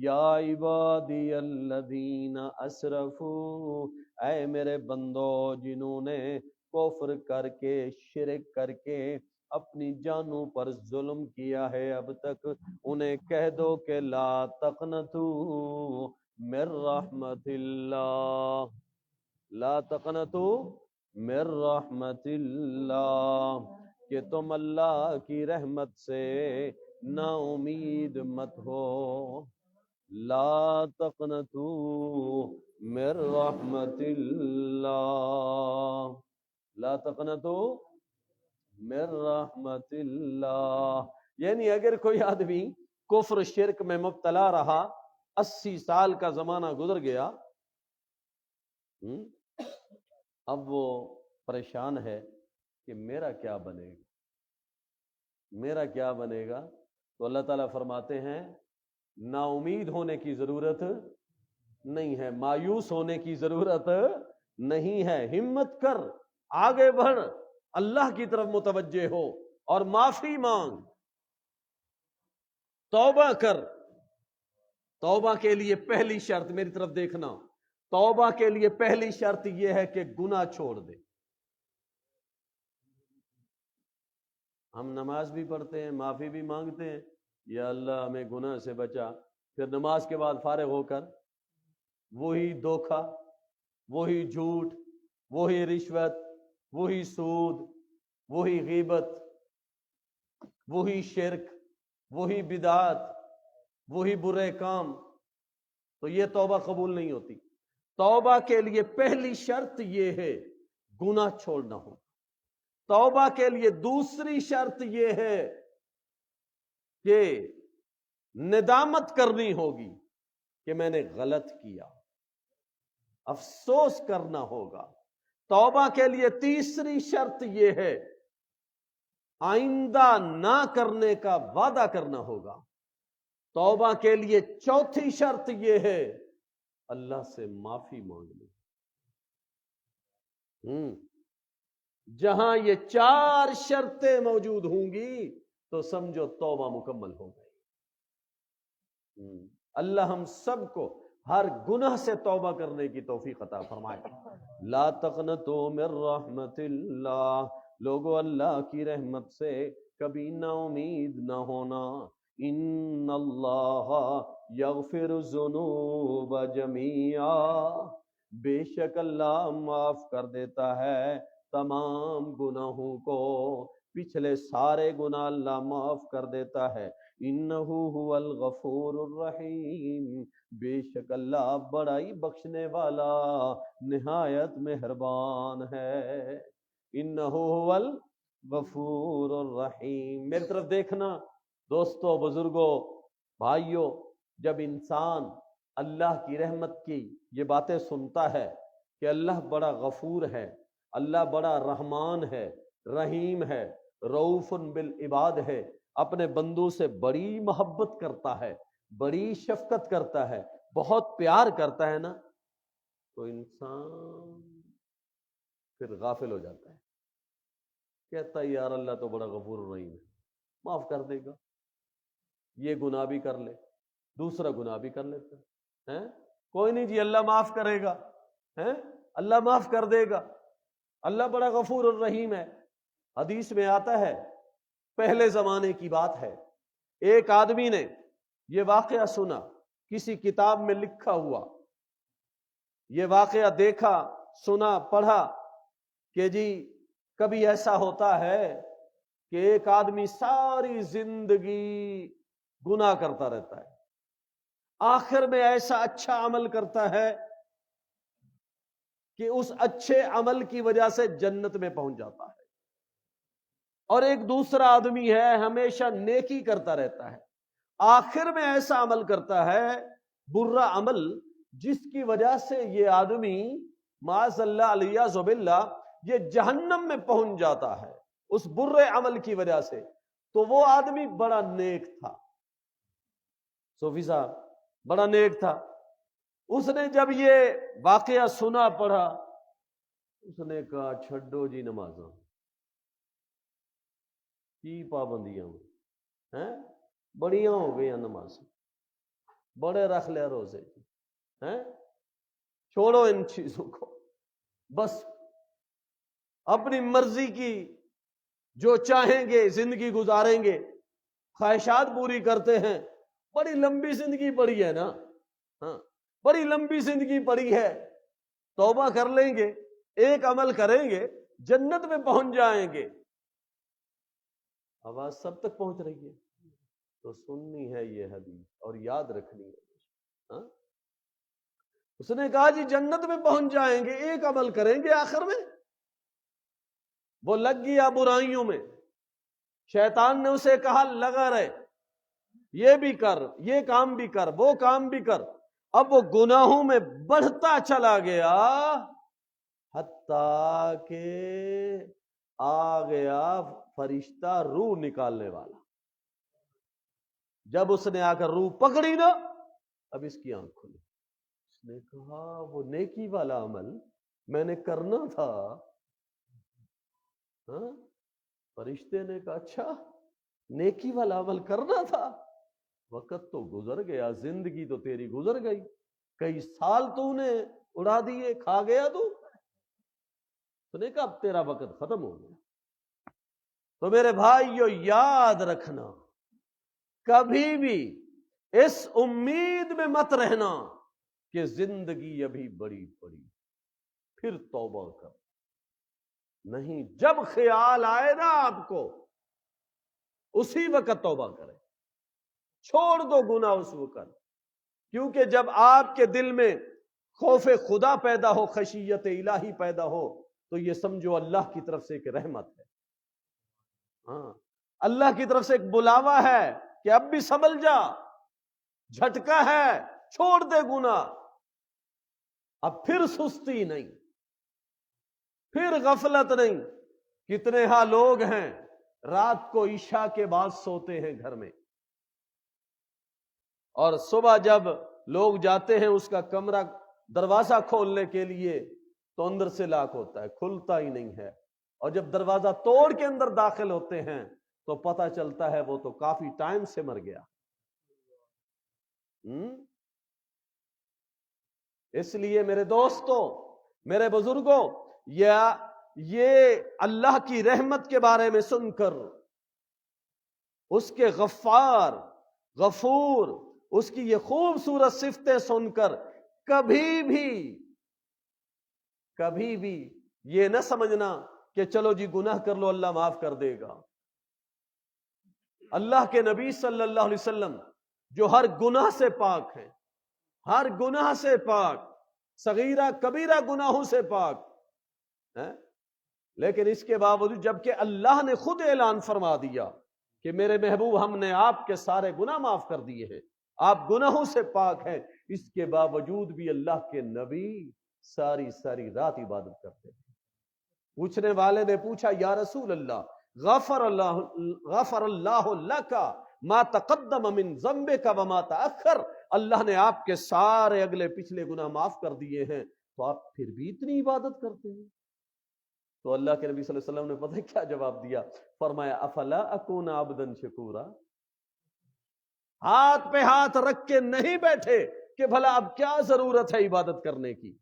یا عبادی الذین اسرفوا، اے میرے بندو جنہوں نے کفر کر کے شرک کر کے اپنی جانوں پر ظلم کیا ہے اب تک، انہیں کہہ دو کہ لا تقنطوا من رحمت اللہ، لا تقنطوا من رحمت اللہ، کہ تم اللہ کی رحمت سے نا امید مت ہو، لا تقنطوا من رحمت اللہ، لا تقنطوا من رحمت اللہ۔ یعنی اگر کوئی آدمی کفر شرک میں مبتلا رہا، 80 سال کا زمانہ گزر گیا، اب وہ پریشان ہے کہ میرا کیا بنے گا، میرا کیا بنے گا، تو اللہ تعالیٰ فرماتے ہیں نا امید ہونے کی ضرورت نہیں ہے، مایوس ہونے کی ضرورت نہیں ہے، ہمت کر آگے بڑھ، اللہ کی طرف متوجہ ہو اور معافی مانگ، توبہ کر۔ توبہ کے لیے پہلی شرط، میری طرف دیکھنا، توبہ کے لیے پہلی شرط یہ ہے کہ گناہ چھوڑ دے۔ ہم نماز بھی پڑھتے ہیں، معافی بھی مانگتے ہیں، یا اللہ ہمیں گناہ سے بچا، پھر نماز کے بعد فارغ ہو کر وہی دھوکہ، وہی جھوٹ، وہی رشوت، وہی سود، وہی غیبت، وہی شرک، وہی بدعات، وہی برے کام، تو یہ توبہ قبول نہیں ہوتی۔ توبہ کے لیے پہلی شرط یہ ہے گناہ چھوڑنا ہو۔ توبہ کے لیے دوسری شرط یہ ہے کہ ندامت کرنی ہوگی کہ میں نے غلط کیا، افسوس کرنا ہوگا۔ توبہ کے لیے تیسری شرط یہ ہے آئندہ نہ کرنے کا وعدہ کرنا ہوگا۔ توبہ کے لیے چوتھی شرط یہ ہے اللہ سے معافی مانگنی۔ جہاں یہ چار شرطیں موجود ہوں گی تو سمجھو توبہ مکمل ہو گئی۔ اللہ ہم سب کو ہر گناہ سے توبہ کرنے کی توفیق عطا فرمائے۔ لا تقنطوا من رحمت اللہ، لوگو اللہ کی رحمت سے کبھی نا امید نہ ہونا۔ ان اللہ یغفر الذنوب جميعا، بے شک اللہ معاف کر دیتا ہے تمام گناہوں کو، پچھلے سارے گناہ اللہ معاف کر دیتا ہے۔ انہ هو الغفور الرحیم، بے شک اللہ بڑا ہی بخشنے والا نہایت مہربان ہے۔ انہ هو الغفور الرحیم۔ میری طرف دیکھنا دوستو، بزرگوں، بھائیوں، جب انسان اللہ کی رحمت کی یہ باتیں سنتا ہے کہ اللہ بڑا غفور ہے، اللہ بڑا رحمان ہے، رحیم ہے، رؤوف بالعباد ہے، اپنے بندوں سے بڑی محبت کرتا ہے، بڑی شفقت کرتا ہے، بہت پیار کرتا ہے نا، تو انسان پھر غافل ہو جاتا ہے، کہتا ہے یار اللہ تو بڑا غفور رحیم ہے، معاف کر دے گا، یہ گناہ بھی کر لے، دوسرا گناہ بھی کر لیتا ہے، کوئی نہیں جی اللہ معاف کرے گا، اللہ معاف کر دے گا، اللہ بڑا غفور الرحیم ہے۔ حدیث میں آتا ہے، پہلے زمانے کی بات ہے، ایک آدمی نے یہ واقعہ سنا، کسی کتاب میں لکھا ہوا، یہ واقعہ دیکھا، سنا، پڑھا کہ جی کبھی ایسا ہوتا ہے کہ ایک آدمی ساری زندگی گناہ کرتا رہتا ہے، آخر میں ایسا اچھا عمل کرتا ہے کہ اس اچھے عمل کی وجہ سے جنت میں پہنچ جاتا ہے، اور ایک دوسرا آدمی ہے ہمیشہ نیکی کرتا رہتا ہے، آخر میں ایسا عمل کرتا ہے، برا عمل، جس کی وجہ سے یہ آدمی معاذ اللہ علیہ باللہ یہ جہنم میں پہنچ جاتا ہے اس برے عمل کی وجہ سے۔ تو وہ آدمی بڑا نیک تھا، صوفی صاحب بڑا نیک تھا، اس نے جب یہ واقعہ سنا، پڑھا، اس نے کہا چھڈو جی نمازاں کی پابندیاں ہیں، بڑیاں ہو گئی نماز، بڑے رکھ لیا روزے، چھوڑو ان چیزوں کو، بس اپنی مرضی کی جو چاہیں گے زندگی گزاریں گے، خواہشات پوری کرتے ہیں، بڑی لمبی زندگی پڑی ہے نا، بڑی لمبی زندگی پڑی ہے، توبہ کر لیں گے، ایک عمل کریں گے، جنت میں پہنچ جائیں گے۔ آواز سب تک پہنچ رہی ہے تو سننی ہے یہ حدیث اور یاد رکھنی ہے۔ اس نے کہا جی جنت میں پہنچ جائیں گے، ایک عمل کریں گے، آخر میں وہ لگ گیا برائیوں میں، شیطان نے اسے کہا لگا رہے، یہ بھی کر، یہ کام بھی کر، وہ کام بھی کر، اب وہ گناہوں میں بڑھتا چلا گیا، حتیٰ کہ آ گیا فرشتہ روح نکالنے والا۔ جب اس نے آ کر روح پکڑی نا، اب اس کی آنکھ کھلی، اس نے کہا وہ نیکی والا عمل میں نے کرنا تھا۔ فرشتے نے کہا اچھا نیکی والا عمل کرنا تھا، وقت تو گزر گیا، زندگی تو تیری گزر گئی، کئی سال تو نے اڑا دیے، کھا گیا تو نے کہا اب تیرا وقت ختم ہو گیا۔ تو میرے بھائیو یاد رکھنا، کبھی بھی اس امید میں مت رہنا کہ زندگی ابھی بڑی پڑی، پھر توبہ کر، نہیں، جب خیال آئے نا آپ کو اسی وقت توبہ کریں، چھوڑ دو گناہ اس وقت، کیونکہ جب آپ کے دل میں خوف خدا پیدا ہو، خشیت الہی پیدا ہو، تو یہ سمجھو اللہ کی طرف سے ایک رحمت ہے، ہاں اللہ کی طرف سے ایک بلاوا ہے کہ اب بھی سنبھل جا، جھٹکا ہے، چھوڑ دے گناہ، اب پھر سستی نہیں، پھر غفلت نہیں۔ کتنے ہاں لوگ ہیں رات کو عشاء کے بعد سوتے ہیں گھر میں، اور صبح جب لوگ جاتے ہیں اس کا کمرہ دروازہ کھولنے کے لیے تو اندر سے لاک ہوتا ہے، کھلتا ہی نہیں ہے، اور جب دروازہ توڑ کے اندر داخل ہوتے ہیں تو پتہ چلتا ہے وہ تو کافی ٹائم سے مر گیا۔ اس لیے میرے دوستوں، میرے بزرگوں، یہ اللہ کی رحمت کے بارے میں سن کر، اس کے غفار، غفور، اس کی یہ خوبصورت صفتیں سن کر کبھی بھی یہ نہ سمجھنا کہ چلو جی گناہ کر لو اللہ معاف کر دے گا۔ اللہ کے نبی صلی اللہ علیہ وسلم جو ہر گناہ سے پاک ہیں، ہر گناہ سے پاک، صغیرہ کبیرہ گناہوں سے پاک ہیں، لیکن اس کے باوجود جبکہ اللہ نے خود اعلان فرما دیا کہ میرے محبوب ہم نے آپ کے سارے گناہ معاف کر دیے ہیں، آپ گناہوں سے پاک ہیں، اس کے باوجود بھی اللہ کے نبی ساری رات عبادت کرتے ہیں۔ پوچھنے والے نے پوچھا یا رسول اللہ غفر اللہ لک ما تقدم من ذنبک وما تأخر، اللہ نے آپ کے سارے اگلے پچھلے گناہ معاف کر دیے ہیں، تو آپ پھر بھی اتنی عبادت کرتے ہیں؟ تو اللہ کے نبی صلی اللہ علیہ وسلم نے پتہ کیا جواب دیا؟ فرمایا افلا اکون عبدا شکورا، ہاتھ پہ ہاتھ رکھ کے نہیں بیٹھے کہ بھلا اب کیا ضرورت ہے عبادت کرنے کی،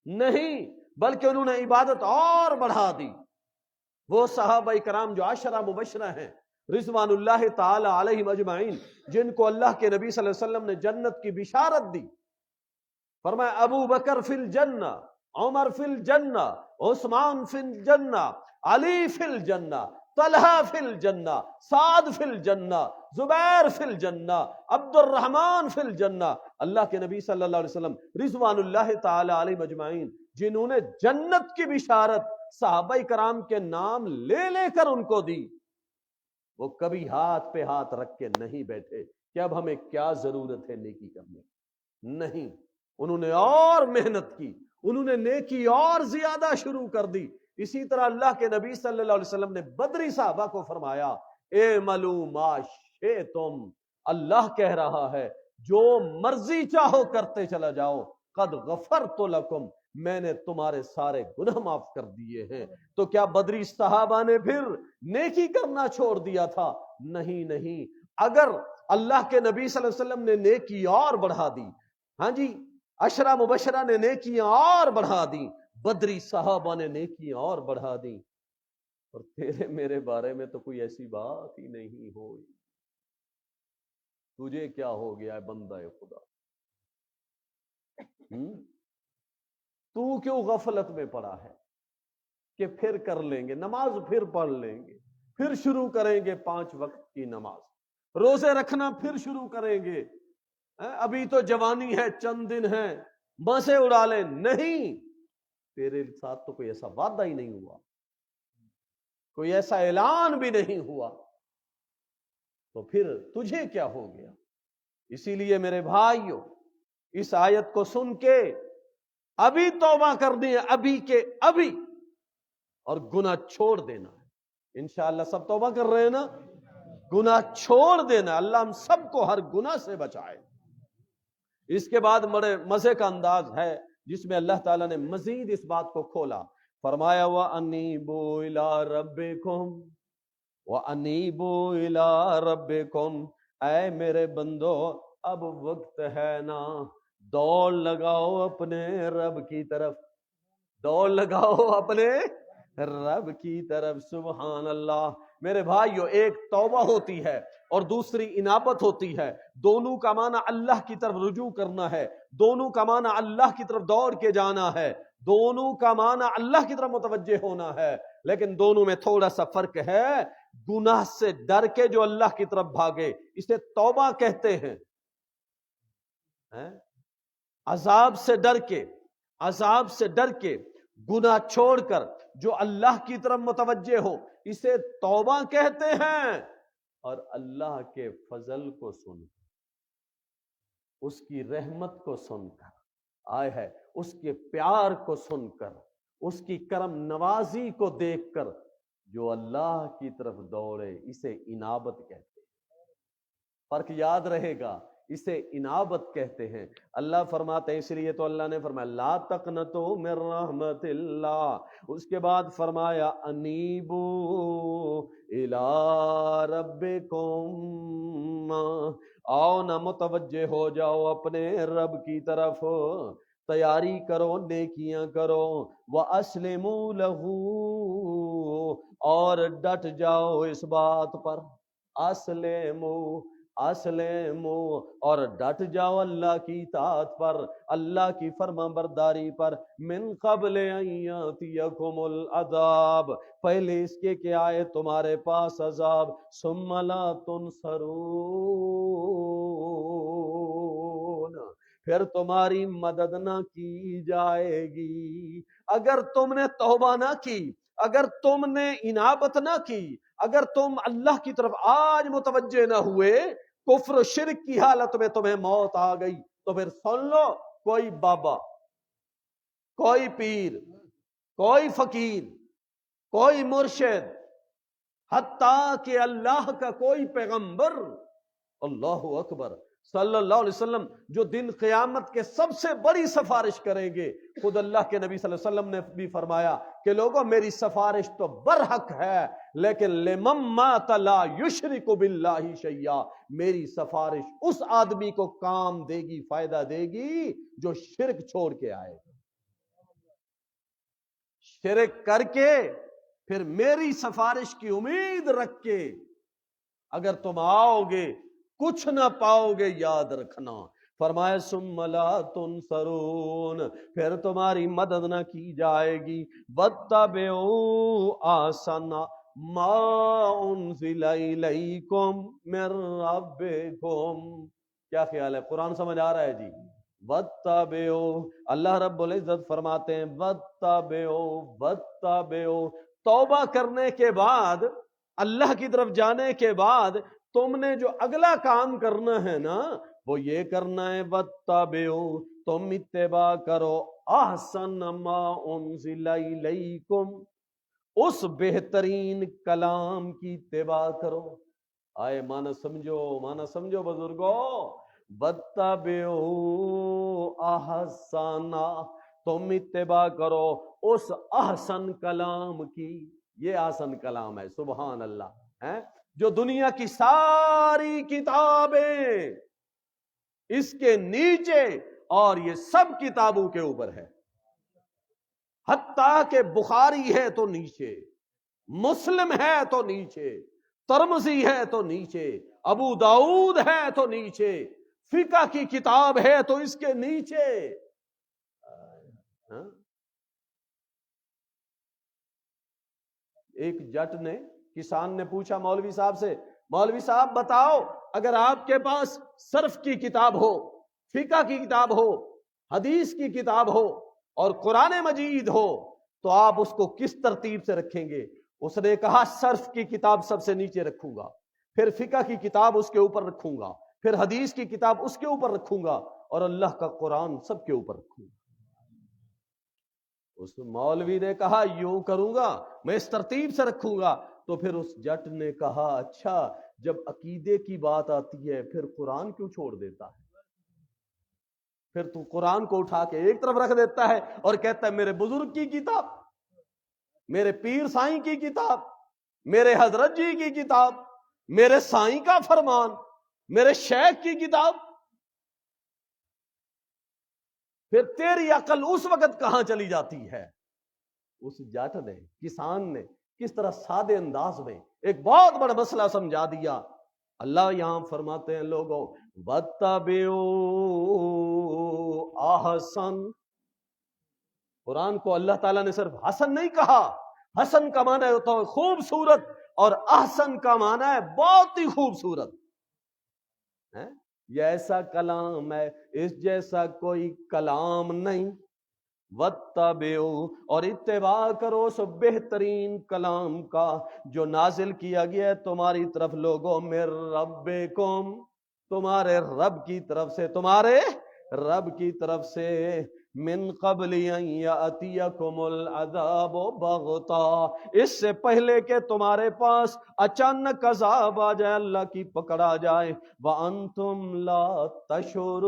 نہیں، بلکہ انہوں نے عبادت اور بڑھا دی۔ وہ صحابہ کرام جو عشرہ مبشرہ ہیں رضوان اللہ تعالی علیہم اجمعین، جن کو اللہ کے نبی صلی اللہ علیہ وسلم نے جنت کی بشارت دی، فرمایا ابو بکر فی الجنہ، عمر فی الجنہ، عثمان فی الجنہ، علی فی الجنہ، طلحہ فی الجنہ، سعد فی الجنہ، زبیر فی الجنہ، عبد الرحمن فی الجنہ۔ اللہ کے نبی صلی اللہ علیہ وسلم رضوان اللہ تعالی علیہ مجمعین جنہوں نے جنت کی بشارت صحابہ کرام کے نام لے لے کر ان کو دی، وہ کبھی ہاتھ پہ ہاتھ رکھ کے نہیں بیٹھے کہ اب ہمیں کیا ضرورت ہے نیکی کرنے کی، نہیں، انہوں نے اور محنت کی، انہوں نے نیکی اور زیادہ شروع کر دی۔ اسی طرح اللہ کے نبی صلی اللہ علیہ وسلم نے بدری صحابہ کو فرمایا اعملوا ما شئتم، اللہ کہہ رہا ہے جو مرضی چاہو کرتے چلا جاؤ، قد غفرت لکم، میں نے تمہارے سارے گناہ معاف کر دیے ہیں۔ تو کیا بدری صحابہ نے پھر نیکی کرنا چھوڑ دیا تھا؟ نہیں، اگر اللہ کے نبی صلی اللہ علیہ وسلم نے نیکی اور بڑھا دی، ہاں جی، عشرہ مبشرہ نے نیکیاں اور بڑھا دی، بدری صحابہ نے نیکیاں اور بڑھا دی، اور تیرے میرے بارے میں تو کوئی ایسی بات ہی نہیں ہوئی، تجھے کیا ہو گیا ہے بندہ خدا؟ تو کیوں غفلت میں پڑا ہے کہ پھر کر لیں گے نماز، پھر پڑھ لیں گے، پھر شروع کریں گے 5 وقت کی نماز، روزے رکھنا پھر شروع کریں گے، ابھی تو جوانی ہے، چند دن ہیں، مزے اڑا لیں؟ نہیں، تیرے ساتھ تو کوئی ایسا وعدہ ہی نہیں ہوا، کوئی ایسا اعلان بھی نہیں ہوا، تو پھر تجھے کیا ہو گیا؟ اسی لیے میرے بھائیوں، اس آیت کو سن کے ابھی توبہ کرنی ہے، ابھی کے ابھی، اور گناہ چھوڑ دینا ہے۔ انشاءاللہ سب توبہ کر رہے ہیں نا؟ گناہ چھوڑ دینا، اللہ ہم سب کو ہر گناہ سے بچائے۔ اس کے بعد بڑے مزے کا انداز ہے جس میں اللہ تعالیٰ نے مزید اس بات کو کھولا، فرمایا وَأَنِيبُوا إِلَىٰ رَبِّكُمْ وَأَنِيبُوا إِلَىٰ رَبِّكُمْ، اے میرے بندو اب وقت ہے نا، دوڑ لگاؤ اپنے رب کی طرف، دوڑ لگاؤ اپنے رب کی طرف۔ سبحان اللہ۔ میرے بھائیو، ایک توبہ ہوتی ہے اور دوسری انابت ہوتی ہے، دونوں کا معنی اللہ کی طرف رجوع کرنا ہے، دونوں کا معنی اللہ کی طرف دوڑ کے جانا ہے، دونوں کا معنی اللہ کی طرف متوجہ ہونا ہے، لیکن دونوں میں تھوڑا سا فرق ہے۔ گناہ سے ڈر کے جو اللہ کی طرف بھاگے اسے توبہ کہتے ہیں، عذاب سے ڈر کے گناہ چھوڑ کر جو اللہ کی طرف متوجہ ہو اسے توبہ کہتے ہیں۔ اور اللہ کے فضل کو سن کر، اس کی رحمت کو سن کر، آئے ہے اس کے پیار کو سن کر، اس کی کرم نوازی کو دیکھ کر جو اللہ کی طرف دوڑے اسے انابت کہتے ہیں۔ فرق یاد رہے گا، اسے انابت کہتے ہیں۔ اللہ فرماتے ہیں، اس لیے تو اللہ نے فرمایا لا تقنطوا من رحمت اللہ، اس کے بعد فرمایا انیبو الی ربکم، آؤ نہ متوجہ ہو جاؤ اپنے رب کی طرف، تیاری کرو، نیکیاں کرو، وَأَسْلِمُوا لَهُ، اور ڈٹ جاؤ اس بات پر، اسلموا، اور ڈٹ جاؤ اللہ کی اطاعت پر، اللہ کی فرما برداری پر، من قبل ان یاتیکم العذاب، پہلے اس کے کہ آئے تمہارے پاس عذاب، ثم لا تنصرون، پھر تمہاری مدد نہ کی جائے گی۔ اگر تم نے توبہ نہ کی، اگر تم نے انابت نہ کی، اگر تم اللہ کی طرف آج متوجہ نہ ہوئے، کفر و شرک کی حالت میں تمہیں موت آ گئی، تو پھر سن لو، کوئی بابا، کوئی پیر، کوئی فقیر، کوئی مرشد، حتیٰ کہ اللہ کا کوئی پیغمبر، اللہ اکبر، صلی اللہ علیہ وسلم، جو دن قیامت کے سب سے بڑی سفارش کریں گے، خود اللہ کے نبی صلی اللہ علیہ وسلم نے بھی فرمایا کہ لوگوں میری سفارش تو برحق ہے، لیکن لمن مات لا یشرک باللہ شیئا، میری سفارش اس آدمی کو کام دے گی، فائدہ دے گی جو شرک چھوڑ کے آئے گا۔ شرک کر کے پھر میری سفارش کی امید رکھ کے اگر تم آؤ گے کچھ نہ پاؤ گے، یاد رکھنا۔ فرمایا ثم لا تنصرون، پھر تمہاری مدد نہ کی جائے گی۔ واتبعوا احسن ما انزل الیکم من ربکم، کیا خیال ہے؟ قرآن سمجھ آ رہا ہے جی؟ واتبعوا، اللہ رب العزت فرماتے ہیں واتبعوا، توبہ کرنے کے بعد، اللہ کی طرف جانے کے بعد تم نے جو اگلا کام کرنا ہے نا، وہ یہ کرنا ہے واتبعوا، تم اتباع کرو احسن ما انزل الیکم، اس بہترین کلام کی اتباع کرو۔ آئے معنی سمجھو بزرگوں، واتبعوا احسن، تم اتباع کرو اس احسن کلام کی۔ یہ احسن کلام ہے، سبحان اللہ، ہے جو دنیا کی ساری کتابیں اس کے نیچے اور یہ سب کتابوں کے اوپر ہے، حتیٰ کہ بخاری ہے تو نیچے، مسلم ہے تو نیچے، ترمذی ہے تو نیچے، ابو داؤد ہے تو نیچے، فقہ کی کتاب ہے تو اس کے نیچے۔ ایک جٹ نے، کسان نے پوچھا مولوی صاحب سے، مولوی صاحب بتاؤ، اگر آپ کے پاس صرف کی کتاب ہو، فقہ کی کتاب ہو، حدیث کی کتاب ہو اور قرآن مجید ہو تو آپ اس کو کس ترتیب سے رکھیں گے؟ اس نے کہا صرف کی کتاب سب سے نیچے رکھوں گا، پھر فقہ کی کتاب اس کے اوپر رکھوں گا، پھر حدیث کی کتاب اس کے اوپر رکھوں گا، اور اللہ کا قرآن سب کے اوپر رکھوں گا۔ اس مولوی نے کہا یوں کروں گا، میں اس ترتیب سے رکھوں گا۔ تو پھر اس جٹ نے کہا اچھا، جب عقیدے کی بات آتی ہے پھر قرآن کیوں چھوڑ دیتا ہے؟ پھر تو قرآن کو اٹھا کے ایک طرف رکھ دیتا ہے اور کہتا ہے میرے بزرگ کی کتاب، میرے پیر سائیں کی کتاب، میرے حضرت جی کی کتاب، میرے سائیں کا فرمان، میرے شیخ کی کتاب۔ پھر تیری عقل اس وقت کہاں چلی جاتی ہے؟ اس جٹ نے، کسان نے کس طرح سادے انداز میں ایک بہت بڑا مسئلہ سمجھا دیا۔ اللہ یہاں فرماتے ہیں لوگوں واتبعوا احسن، قرآن کو اللہ تعالیٰ نے صرف حسن نہیں کہا، حسن کا معنی ہوتا ہے خوبصورت، اور احسن کا معنی ہے بہت ہی خوبصورت ہے۔ یہ ایسا کلام ہے، اس جیسا کوئی کلام نہیں۔ وَاتَّبِعُوا، اور اتباع کرو اس بہترین کلام کا جو نازل کیا گیا ہے تمہاری طرف لوگوں، من ربکم، تمہارے رب کی طرف سے، تمہارے رب کی طرف سے، من قبل ان یاتیکم العذاب بغتا، اس سے پہلے کہ تمہارے پاس اچانک عذاب آ جائے، اللہ کی پکڑ آ جائے، وانتم لا تشعرون،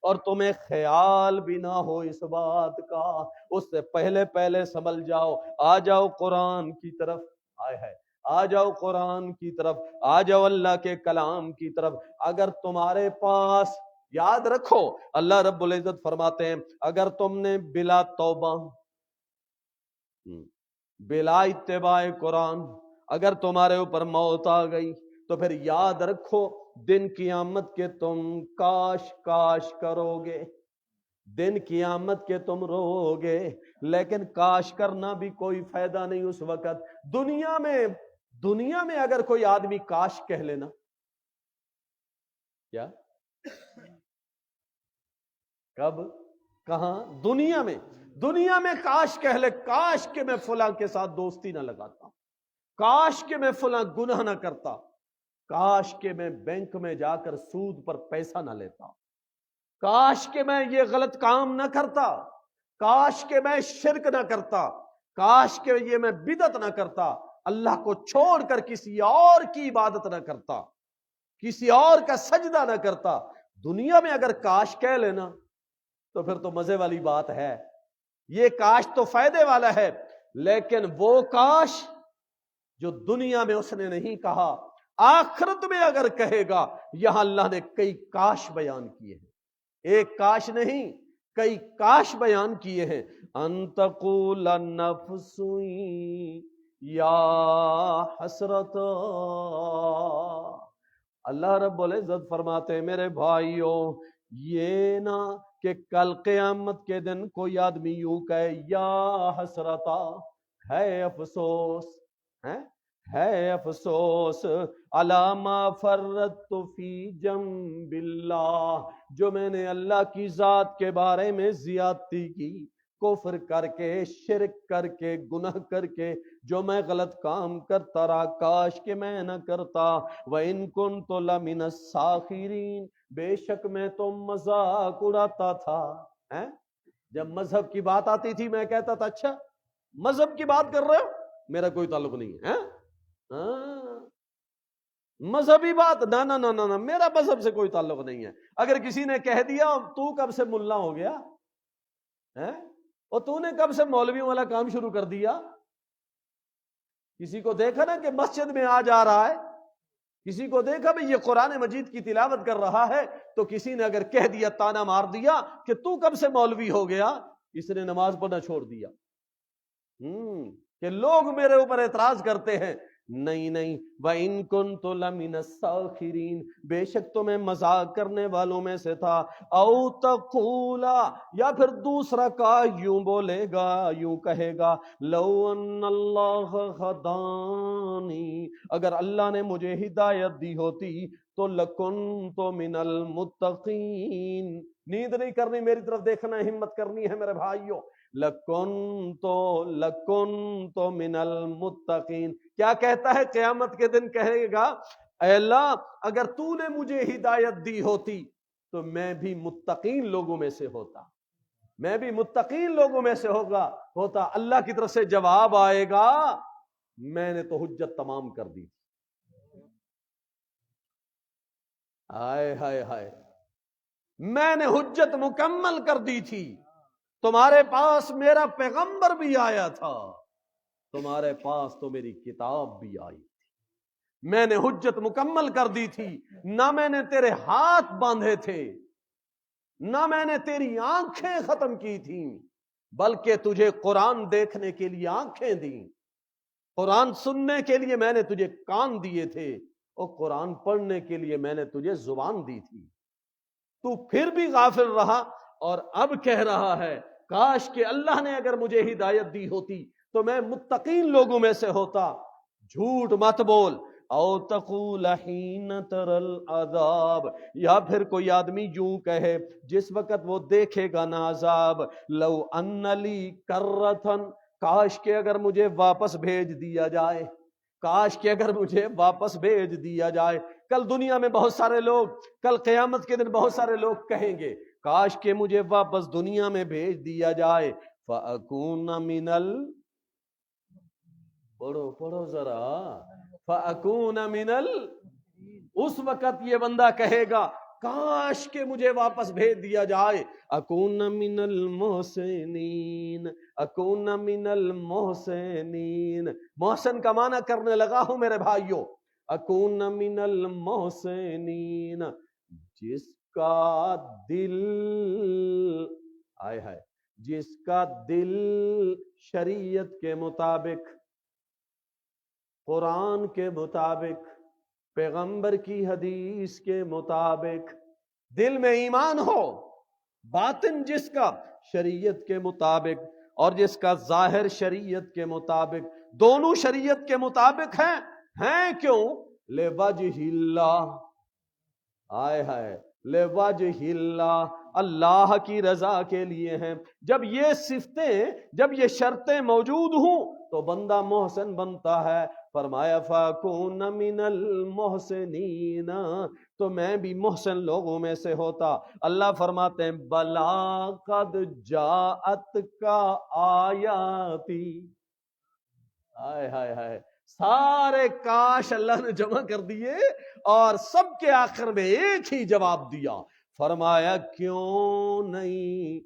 اور تمہیں خیال بھی نہ ہو اس بات کا، اس سے پہلے سمجھ جاؤ، آ جاؤ قرآن کی طرف، آئے ہے، آ جاؤ قرآن کی طرف، آ جاؤ اللہ کے کلام کی طرف۔ اگر تمہارے پاس، یاد رکھو اللہ رب العزت فرماتے ہیں، اگر تم نے بلا توبہ، بلا اتباع قرآن، اگر تمہارے اوپر موت آ گئی تو پھر یاد رکھو دن قیامت کے تم کاش کرو گے، دن قیامت کے تم رو گے، لیکن کاش کرنا بھی کوئی فائدہ نہیں اس وقت۔ دنیا میں اگر کوئی آدمی کاش کہہ لینا، کیا، کب، کہاں، دنیا میں کاش کہہ لے، کاش کہ میں فلاں کے ساتھ دوستی نہ لگاتا، کاش کہ میں فلاں گناہ نہ کرتا، کاش کہ میں بینک میں جا کر سود پر پیسہ نہ لیتا، کاش کہ میں یہ غلط کام نہ کرتا، کاش کہ میں شرک نہ کرتا، کاش کہ یہ میں بدعت نہ کرتا، اللہ کو چھوڑ کر کسی اور کی عبادت نہ کرتا، کسی اور کا سجدہ نہ کرتا۔ دنیا میں اگر کاش کہہ لینا تو پھر تو مزے والی بات ہے، یہ کاش تو فائدے والا ہے، لیکن وہ کاش جو دنیا میں اس نے نہیں کہا، آخرت میں اگر کہے گا، یہاں اللہ نے کئی کاش بیان کیے ہیں، ایک کاش نہیں کئی کاش بیان کیے ہیں۔ ان تقول النفس یا حسرت، اللہ رب العزت فرماتے ہیں میرے بھائیوں، یہ نہ کہ کل قیامت کے دن کوئی آدمی یوں کہے یا حسرتا، ہے افسوس، ہے افسوس، علی ما فرطت فی جنب اللہ، جو میں نے اللہ کی ذات کے بارے میں زیادتی کی، کفر کر کے، شرک کر کے، گناہ کر کے، جو میں غلط کام کرتا رہا، کاش کہ میں نہ کرتا۔ وَإِن كُنتُ لَمِنَ السَّاخِرِينَ، بے شک میں تو مذاق اڑاتا تھا، جب مذہب کی بات آتی تھی میں کہتا تھا اچھا مذہب کی بات کر رہے ہو، میرا کوئی تعلق نہیں ہے، مذہبی بات، نہ میرا مذہب سے کوئی تعلق نہیں ہے۔ اگر کسی نے کہہ دیا تو کب سے ملا ہو گیا، اور تو نے کب سے مولویوں والا کام شروع کر دیا، کسی کو دیکھا نا کہ مسجد میں آ جا رہا ہے، کسی کو دیکھا بھی یہ قرآن مجید کی تلاوت کر رہا ہے، تو کسی نے اگر کہہ دیا، تانا مار دیا کہ تو کب سے مولوی ہو گیا، اس نے نماز پڑھنا چھوڑ دیا، کہ لوگ میرے اوپر اعتراض کرتے ہیں، نہیں، وَإِن كُنتُ لَمِنَ السَّاخِرِينَ، بے شک تو میں مذاق کرنے والوں میں سے تھا، او تقولا، یا پھر دوسرا کا یوں بولے گا، یوں کہے گا، لو ان اللہ ہدانی، اگر اللہ نے مجھے ہدایت دی ہوتی تو لکنت من المتقین، نیند نہیں کرنی، میری طرف دیکھنا، ہمت کرنی ہے میرے بھائیوں، لکنت من المتقین، کیا کہتا ہے قیامت کے دن کہے گا، اے اللہ اگر تو نے مجھے ہدایت دی ہوتی تو میں بھی متقین لوگوں میں سے ہوتا، میں بھی متقین لوگوں میں سے ہوتا۔ اللہ کی طرف سے جواب آئے گا، میں نے تو حجت تمام کر دی تھی، ہائے، میں نے حجت مکمل کر دی تھی، تمہارے پاس میرا پیغمبر بھی آیا تھا، تمہارے پاس تو میری کتاب بھی آئی تھی، میں نے حجت مکمل کر دی تھی، نہ میں نے تیرے ہاتھ باندھے تھے، نہ میں نے تیری آنکھیں ختم کی تھیں، بلکہ تجھے قرآن دیکھنے کے لیے آنکھیں دیں، قرآن سننے کے لیے میں نے تجھے کان دیے تھے، اور قرآن پڑھنے کے لیے میں نے تجھے زبان دی تھی، تو پھر بھی غافل رہا۔ اور اب کہہ رہا ہے کاش کہ اللہ نے اگر مجھے ہدایت دی ہوتی تو میں متقین لوگوں میں سے ہوتا۔ جھوٹ مت بول۔ او تقول حین تر العذاب، یا پھر کوئی آدمی یوں کہے جس وقت وہ دیکھے گا نا عذاب، لو ان لی کرتن، کاش کہ اگر مجھے واپس بھیج دیا جائے، کاش کہ اگر مجھے واپس بھیج دیا جائے۔ کل دنیا میں بہت سارے لوگ، کل قیامت کے دن بہت سارے لوگ کہیں گے کاش کہ مجھے واپس دنیا میں بھیج دیا جائے، فَأَكُونَ مِنَ پڑھو ذرا، فَأَكُونَ مِنَ اس وقت یہ بندہ کہے گا کاش کہ مجھے واپس بھیج دیا جائے، اکون من المحسنین، اکون من المحسنین، محسن کا معنی کرنے لگا ہوں میرے بھائیوں، اکون من المحسنین، جس کا دل آئے ہے، جس کا دل شریعت کے مطابق، قرآن کے مطابق، پیغمبر کی حدیث کے مطابق، دل میں ایمان ہو، باطن جس کا شریعت کے مطابق اور جس کا ظاہر شریعت کے مطابق، دونوں شریعت کے مطابق ہیں کیوں؟ لِوَجْهِ اللہ، آئے ہے لِوَجْهِ اللہ، اللہ کی رضا کے لیے ہیں۔ جب یہ صفتیں، جب یہ شرطیں موجود ہوں تو بندہ محسن بنتا ہے۔ فرمایا فَأَكُونَ مِنَ الْمُحْسِنِينَ، تو میں بھی محسن لوگوں میں سے ہوتا۔ اللہ فرماتے ہیں بَلَا قَدْ جَاءَتْكَ آیَاتِی، ہائے ہائے ہائے، سارے کاش اللہ نے جمع کر دیے اور سب کے آخر میں ایک ہی جواب دیا۔ فرمایا کیوں نہیں،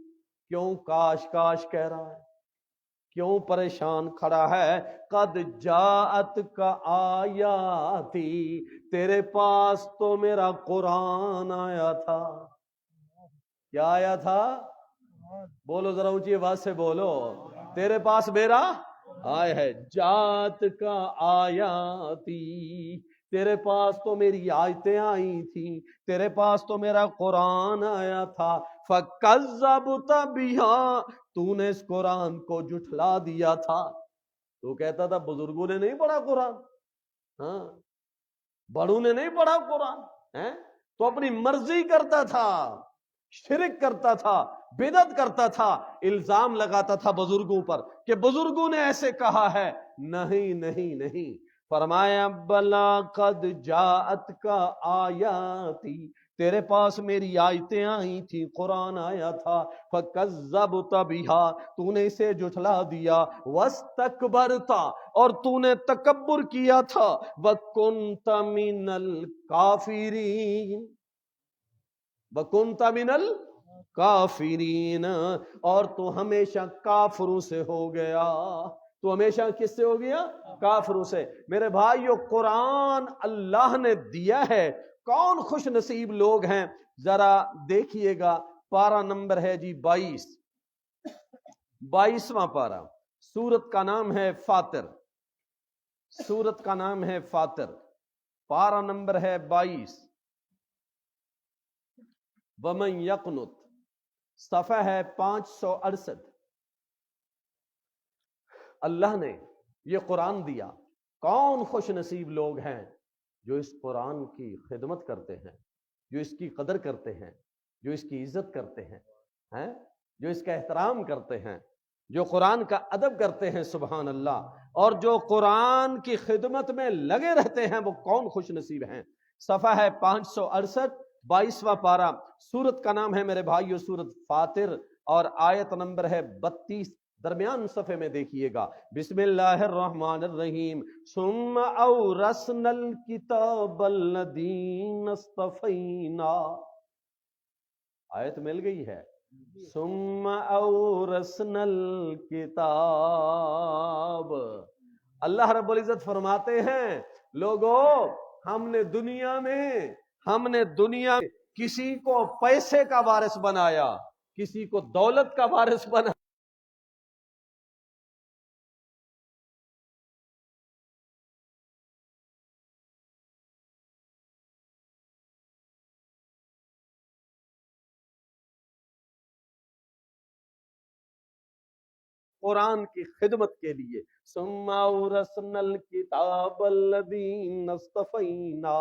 کیوں کاش کاش کہہ رہا ہے، کیوں پریشان کھڑا ہے؟ قد جاءت کا آیاتی، تیرے پاس تو میرا قرآن آیا تھا۔ کیا آیا تھا؟ بولو ذرا اونچی آواز سے بولو، تیرے پاس میرا آیا ہے، جات کا آیاتی، تیرے پاس تو میری آیتیں آئی تھیں، تیرے پاس تو میرا قرآن آیا تھا۔ فَكَذَّبْتَ بِهَا، تو نے اس قرآن کو جھٹلا دیا تھا۔ تو کہتا تھا بزرگوں نے نہیں پڑھا قرآن، ہاں بڑوں نے نہیں پڑھا قرآن، تو اپنی مرضی کرتا تھا، شرک کرتا تھا، بدعت کرتا تھا، الزام لگاتا تھا بزرگوں پر کہ بزرگوں نے ایسے کہا ہے۔ نہیں نہیں نہیں، فرمایا بلا قد جاءت کا آیاتی، تیرے پاس میری آیتیں آئی تھی، قرآن آیا تھا۔ فَكَذَّبْتَ بِهَا، تو نے اسے جھٹلا دیا۔ وَاسْتَكْبَرْتَ، اور تو نے تکبر کیا تھا۔ وَكُنْتَ مِنَ الْكَافِرِينَ، وَكُنْتَ مِنَ الْكَافِرِينَ، اور تو ہمیشہ کافروں سے ہو گیا۔ تو ہمیشہ کس سے ہو گیا؟ کافروں سے۔ میرے بھائیو، قرآن اللہ نے دیا ہے، کون خوش نصیب لوگ ہیں؟ ذرا دیکھیے گا، پارہ نمبر ہے جی 22، 22واں پارہ، سورت کا نام ہے فاطر، سورت کا نام ہے فاطر، پارہ نمبر ہے 22، وَمَن يَقْنُتْ، صفحہ ہے 568۔ اللہ نے یہ قرآن دیا، کون خوش نصیب لوگ ہیں جو اس قرآن کی خدمت کرتے ہیں، جو اس کی قدر کرتے ہیں، جو اس کی عزت کرتے ہیں، جو اس کا احترام کرتے ہیں، جو قرآن کا ادب کرتے ہیں، سبحان اللہ، اور جو قرآن کی خدمت میں لگے رہتے ہیں، وہ کون خوش نصیب ہیں۔ صفحہ ہے 568، 22واں پارہ، سورت کا نام ہے میرے بھائیو سورت فاطر، اور آیت نمبر ہے 32، درمیان صفحے میں دیکھیے گا۔ بسم اللہ الرحمن الرحیم، ثم اورثنا الکتاب الذین اصطفینا، آیت مل گئی ہے، ثم اورثنا الکتاب۔ اللہ رب العزت فرماتے ہیں لوگو، ہم نے دنیا میں کسی کو پیسے کا وارث بنایا، کسی کو دولت کا وارث بنایا، قرآن کی خدمت کے لیے. ثم اورثنا الکتاب الذین اصطفینا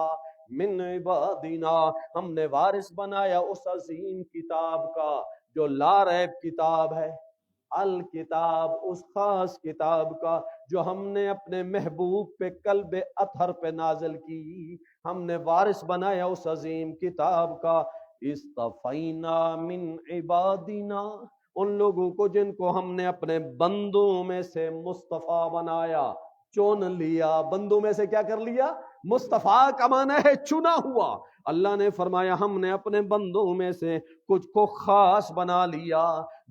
من عبادنا، ہم نے وارث بنایا اس عظیم کتاب کا جو لا ریب کتاب ہے، الکتاب اس خاص کتاب کا جو ہم نے اپنے محبوب پہ قلب اطہر پہ نازل کی. ہم نے وارث بنایا اس عظیم کتاب کا. اصطفینا من عبادنا، ان لوگوں کو جن کو ہم نے اپنے بندوں میں سے مصطفیٰ بنایا، چن لیا. بندوں میں سے کیا کر لیا؟ مصطفیٰ کا معنی ہے چنا ہوا. اللہ نے فرمایا ہم نے اپنے بندوں میں سے کچھ کو خاص بنا لیا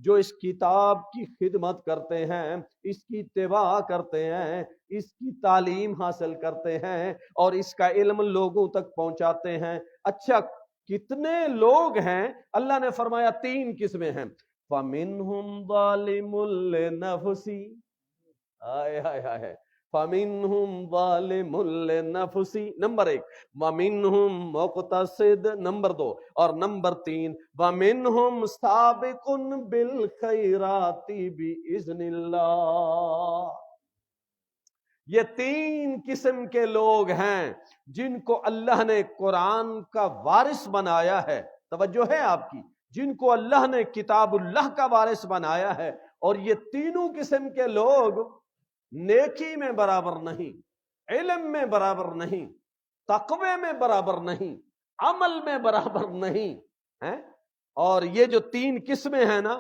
جو اس کتاب کی خدمت کرتے ہیں، اس کی اتباع کرتے ہیں، اس کی تعلیم حاصل کرتے ہیں اور اس کا علم لوگوں تک پہنچاتے ہیں. اچھا کتنے لوگ ہیں؟ اللہ نے فرمایا 3 قسمیں ہیں. فَمِنْهُمْ ظَالِمٌ لِنَفْسِهِ، آئے آئے آئے، فَمِنْهُمْ ظَالِمٌ لِنَفْسِهِ نمبر 1، وَمِنْهُمْ مُقْتَصِدٌ نمبر 2، اور نمبر 3 وَمِنْهُمْ سَابِقٌ بِالْخَيْرَاتِ بِإِذْنِ اللَّهِ. یہ 3 قسم کے لوگ ہیں جن کو اللہ نے قرآن کا وارث بنایا ہے. توجہ ہے آپ کی، جن کو اللہ نے کتاب اللہ کا وارث بنایا ہے. اور یہ تینوں قسم کے لوگ نیکی میں برابر نہیں، علم میں برابر نہیں، تقوی میں برابر نہیں، عمل میں برابر نہیں ہیں. اور یہ جو 3 قسمیں ہیں نا،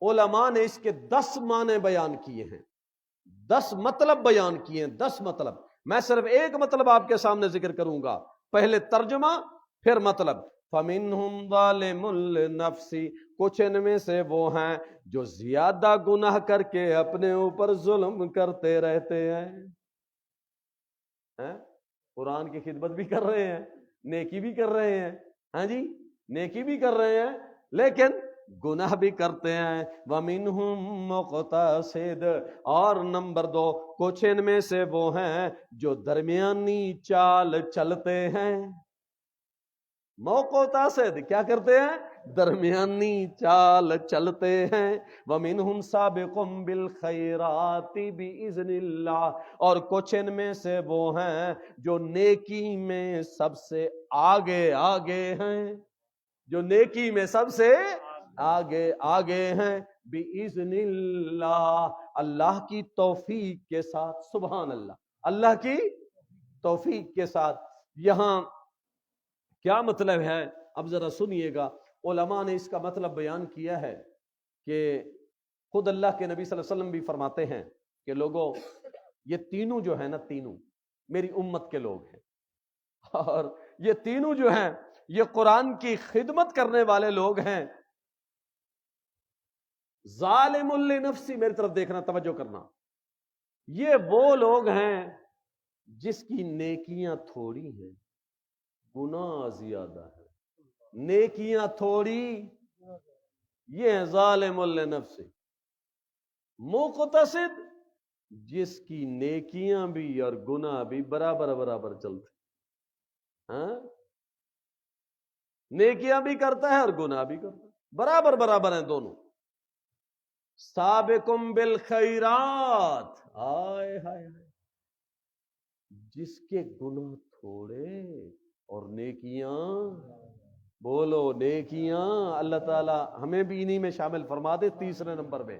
علماء نے اس کے 10 معنی بیان کیے ہیں، 10 مطلب بیان کیے ہیں. 10 مطلب، میں صرف ایک مطلب آپ کے سامنے ذکر کروں گا. پہلے ترجمہ پھر مطلب. فَمِنْهُمْ ظَالِمٌ لِنَفْسِهِ، کچھ ان میں سے وہ ہیں جو زیادہ گناہ کر کے اپنے اوپر ظلم کرتے رہتے ہیں. قرآن کی خدمت بھی کر رہے ہیں، نیکی بھی کر رہے ہیں، ہاں جی نیکی بھی کر رہے ہیں لیکن گناہ بھی کرتے ہیں. وَمِنْهُمْ مُقْتَصِدٌ، اور نمبر 2 کچھ ان میں سے وہ ہیں جو درمیانی چال چلتے ہیں. مقتصد کیا کرتے ہیں؟ درمیانی چال چلتے ہیں. وَمِنْهُمْ سَابِقٌ بِالْخَيْرَاتِ بِإِذْنِ اللَّهِ، اور کچھ ان میں سے وہ ہیں جو نیکی میں سب سے آگے ہیں، جو نیکی میں سب سے آگے ہیں. بِإِذْنِ اللَّهِ، اللہ کی توفیق کے ساتھ. سبحان اللہ، اللہ کی توفیق کے ساتھ. یہاں کیا مطلب ہے؟ اب ذرا سنیے گا. علماء نے اس کا مطلب بیان کیا ہے کہ خود اللہ کے نبی صلی اللہ علیہ وسلم بھی فرماتے ہیں کہ لوگوں، یہ تینوں جو ہیں نا، تینوں میری امت کے لوگ ہیں، اور یہ تینوں جو ہیں یہ قرآن کی خدمت کرنے والے لوگ ہیں. ظالم لنفسی، میری طرف دیکھنا، توجہ کرنا، یہ وہ لوگ ہیں جس کی نیکیاں تھوڑی ہیں، گناہ زیادہ ہے. نیکیاں تھوڑی، یہ ہے ظالم لنفسی. مقتصد، جس کی نیکیاں بھی اور گناہ بھی برابر چلتے. ہاں، نیکیاں بھی کرتا ہے اور گناہ بھی کرتا ہے، برابر ہیں دونوں. سابقم بالخیرات، آئے ہائے، جس کے گناہ تھوڑے اور نیکیاں، بولو نیکیاں. اللہ تعالی ہمیں بھی انہی میں شامل فرما دے. تیسرے نمبر میں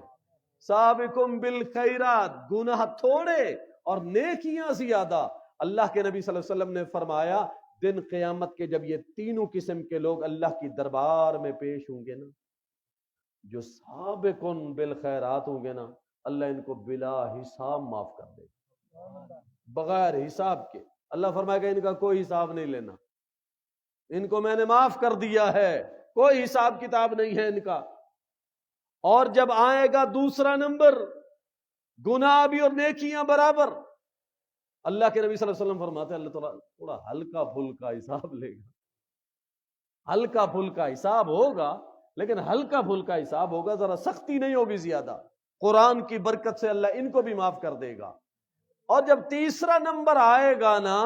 سابقم بالخیرات، گناہ تھوڑے اور نیکیاں زیادہ. اللہ کے نبی صلی اللہ علیہ وسلم نے فرمایا دن قیامت کے جب یہ تینوں قسم کے لوگ اللہ کی دربار میں پیش ہوں گے نا، جو سابقن بالخیرات ہوں گے نا، اللہ ان کو بلا حساب معاف کر دے گا، بغیر حساب کے. اللہ فرمائے گا ان کا کوئی حساب نہیں لینا، ان کو میں نے معاف کر دیا ہے، کوئی حساب کتاب نہیں ہے ان کا. اور جب آئے گا دوسرا نمبر، گناہ بھی اور نیکیاں برابر، اللہ کے نبی صلی اللہ علیہ وسلم فرماتے ہیں اللہ تعالیٰ تھوڑا ہلکا پھلکا حساب لے گا. ہلکا پھلکا حساب ہوگا، لیکن ہلکا پھلکا حساب ہوگا، ذرا سختی نہیں ہوگی زیادہ. قرآن کی برکت سے اللہ ان کو بھی معاف کر دے گا. اور جب تیسرا نمبر آئے گا نا،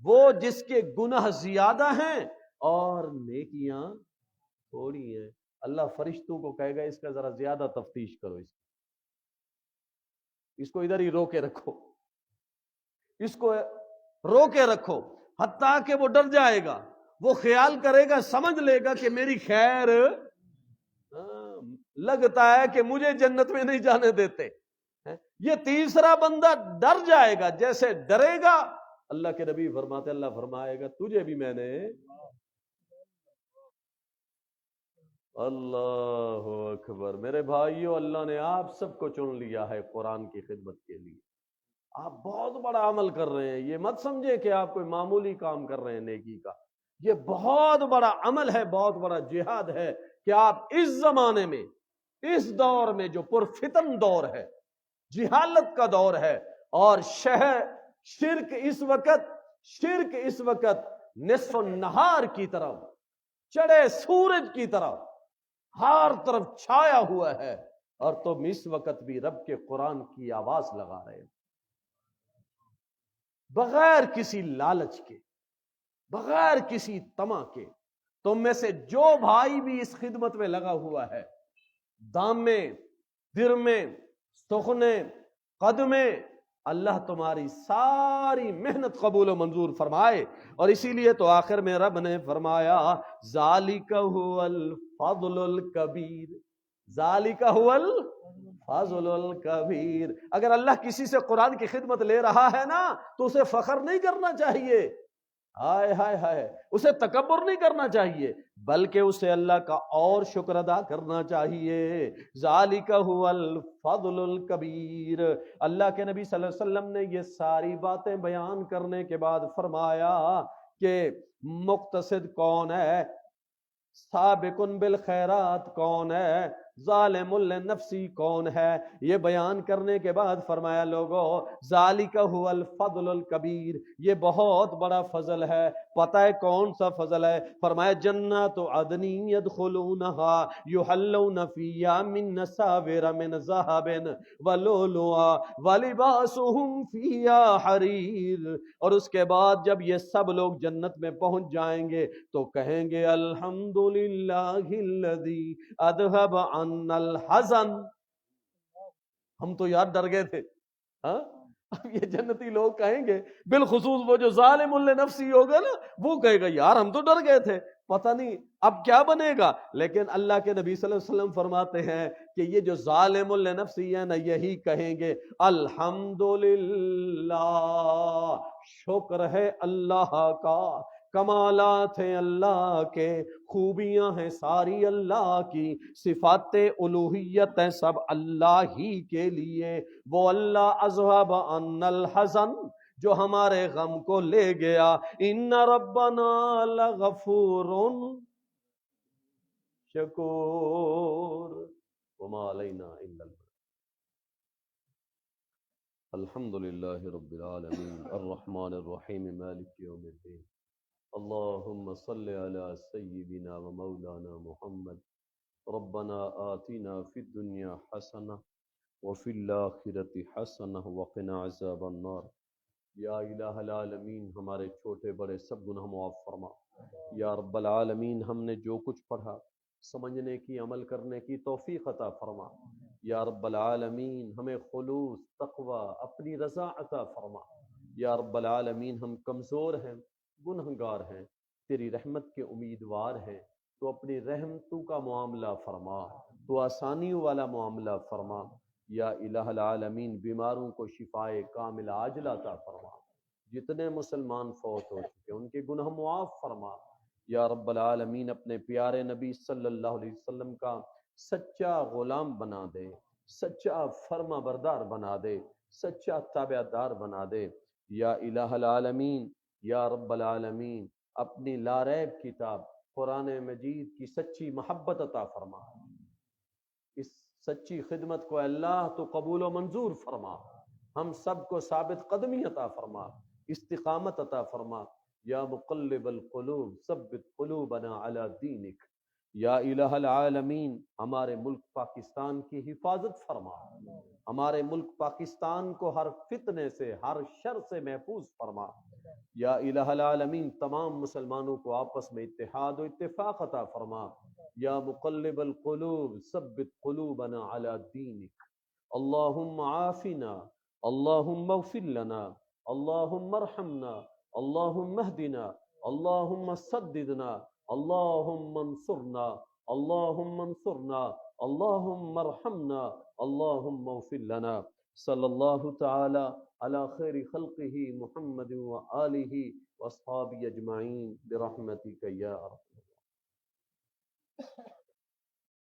وہ جس کے گناہ زیادہ ہیں اور نیکیاں تھوڑی ہیں، اللہ فرشتوں کو کہے گا اس کا ذرا زیادہ تفتیش کرو. اس کو ادھر ہی رو کے رکھو، اس کو رو کے رکھو، حتیٰ کہ وہ ڈر جائے گا، وہ خیال کرے گا، سمجھ لے گا کہ میری خیر لگتا ہے کہ مجھے جنت میں نہیں جانے دیتے۔ یہ تیسرا بندہ ڈر جائے گا، جیسے ڈرے گا اللہ کے نبی فرماتے، اللہ فرمائے گا تجھے بھی میں نے، اللہ اکبر۔ میرے بھائیو، اللہ نے آپ سب کو چن لیا ہے قرآن کی خدمت کے لیے۔ آپ بہت بڑا عمل کر رہے ہیں، یہ مت سمجھے کہ آپ کوئی معمولی کام کر رہے ہیں نیکی کا، یہ بہت بڑا عمل ہے، بہت بڑا جہاد ہے کہ آپ اس زمانے میں، اس دور میں جو پرفتن دور ہے، جہالت کا دور ہے، اور شرک اس وقت نصف النہار کی طرف، چڑھے سورج کی طرف ہر طرف چھایا ہوا ہے، اور تم اس وقت بھی رب کے قرآن کی آواز لگا رہے ہیں، بغیر کسی لالچ کے، بغیر کسی طمع کے۔ تم میں سے جو بھائی بھی اس خدمت میں لگا ہوا ہے، دامے، درمے، سخنے، قدمے، اللہ تمہاری ساری محنت قبول و منظور فرمائے۔ اور اسی لیے تو آخر میں رب نے فرمایا ذالک هو الفضل الکبیر، ذالک هو الفضل الکبیر۔ اگر اللہ کسی سے قرآن کی خدمت لے رہا ہے نا تو اسے فخر نہیں کرنا چاہیے، ہائے ہائے ہائے، اسے تکبر نہیں کرنا چاہیے، بلکہ اسے اللہ کا اور شکر ادا کرنا چاہیے۔ ذالک هو الفضل الکبیر۔ اللہ کے نبی صلی اللہ علیہ وسلم نے یہ ساری باتیں بیان کرنے کے بعد فرمایا کہ مقتصد کون ہے، سابق بالخیرات کون ہے، ظالم لنفسی کون ہے، یہ بیان کرنے کے بعد فرمایا لوگو ذالک هو الفضل الکبیر، یہ بہت بڑا فضل ہے۔ پتہ ہے کون سا فضل ہے؟ فرمایا جنات عدن يدخلونها يحلون فيها من اساور من ذهب ولؤلؤا ولباسهم فيها حرير۔ اور اس کے بعد جب یہ سب لوگ جنت میں پہنچ جائیں گے تو کہیں گے الحمدللہ الذی اذهب عنا الحزن۔ ہم تو یار ڈر گئے تھے، ہاں اب یہ جنتی لوگ کہیں گے، بالخصوص وہ جو ظالم لنفسی ہوگا نا، وہ کہے گا یار ہم تو ڈر گئے تھے، پتہ نہیں اب کیا بنے گا۔ لیکن اللہ کے نبی صلی اللہ علیہ وسلم فرماتے ہیں کہ یہ جو ظالم لنفسی ہے نا، یہی کہیں گے الحمدللہ، شکر ہے اللہ کا، کمالات ہیں اللہ کے، خوبیاں ہیں ساری اللہ کی، صفات الوہیت ہیں سب اللہ ہی کے لیے۔ وہ اللہ اذہب عنا الحزن، جو ہمارے غم کو لے گیا، ان ربنا لغفور شکور وما علینا الا البلاغ۔ الحمدللہ رب العالمین الرحمن الرحیم مالک یوم الدین، اللہم صل علی سیدنا و مولانا محمد، ربنا آتنا فی الدنیا حسنہ وفی الآخرۃ حسنہ وقنا عذاب النار۔ یا الہ العالمین، ہمارے چھوٹے بڑے سب گناہ معاف فرما۔ یا رب العالمین، ہم نے جو کچھ پڑھا سمجھنے کی، عمل کرنے کی توفیق عطا فرما۔ یا رب العالمین، ہمیں خلوص، تقوی، اپنی رضا عطا فرما۔ یا رب العالمین، ہم کمزور ہیں، گنہگار ہیں، تیری رحمت کے امیدوار ہیں، تو اپنی رحمتوں کا معاملہ فرما، تو آسانیوں والا معاملہ فرما۔ یا الہ العالمین، بیماروں کو شفائے کاملہ عاجلہ عطا فرما، جتنے مسلمان فوت ہو چکے ان کے گناہ معاف فرما۔ یا رب العالمین، اپنے پیارے نبی صلی اللہ علیہ وسلم کا سچا غلام بنا دے، سچا فرما بردار بنا دے، سچا تابع دار بنا دے۔ یا الہ العالمین، یا رب العالمین، اپنی لاریب کتاب قرآن مجید کی سچی محبت عطا فرما، اس سچی خدمت کو اللہ تو قبول و منظور فرما، ہم سب کو ثابت قدمی عطا فرما، استقامت عطا فرما۔ یا مقلب القلوب ثبت قلوبنا علی دینک۔ یا الہ العالمین، ہمارے ملک پاکستان کی حفاظت فرما، ہمارے ملک پاکستان کو ہر فتنے سے، ہر شر سے محفوظ فرما۔ یا الہ العالمین، تمام مسلمانوں کو آپس میں اتحاد و اتفاق عطا فرما۔ یا مقلب القلوب ثبت قلوبنا علی دینک۔ اللهم عافنا، اللهم اغفر لنا، اللهم ارحمنا، اللهم اهدنا، اللهم سددنا، اللهم انصرنا، اللهم انصرنا، اللهم ارحمنا، اللهم اغفر لنا. صلی اللہ تعالی علی خیر خلقہ محمد وآلہ واصحابہ اجمعین برحمتک یا ارحم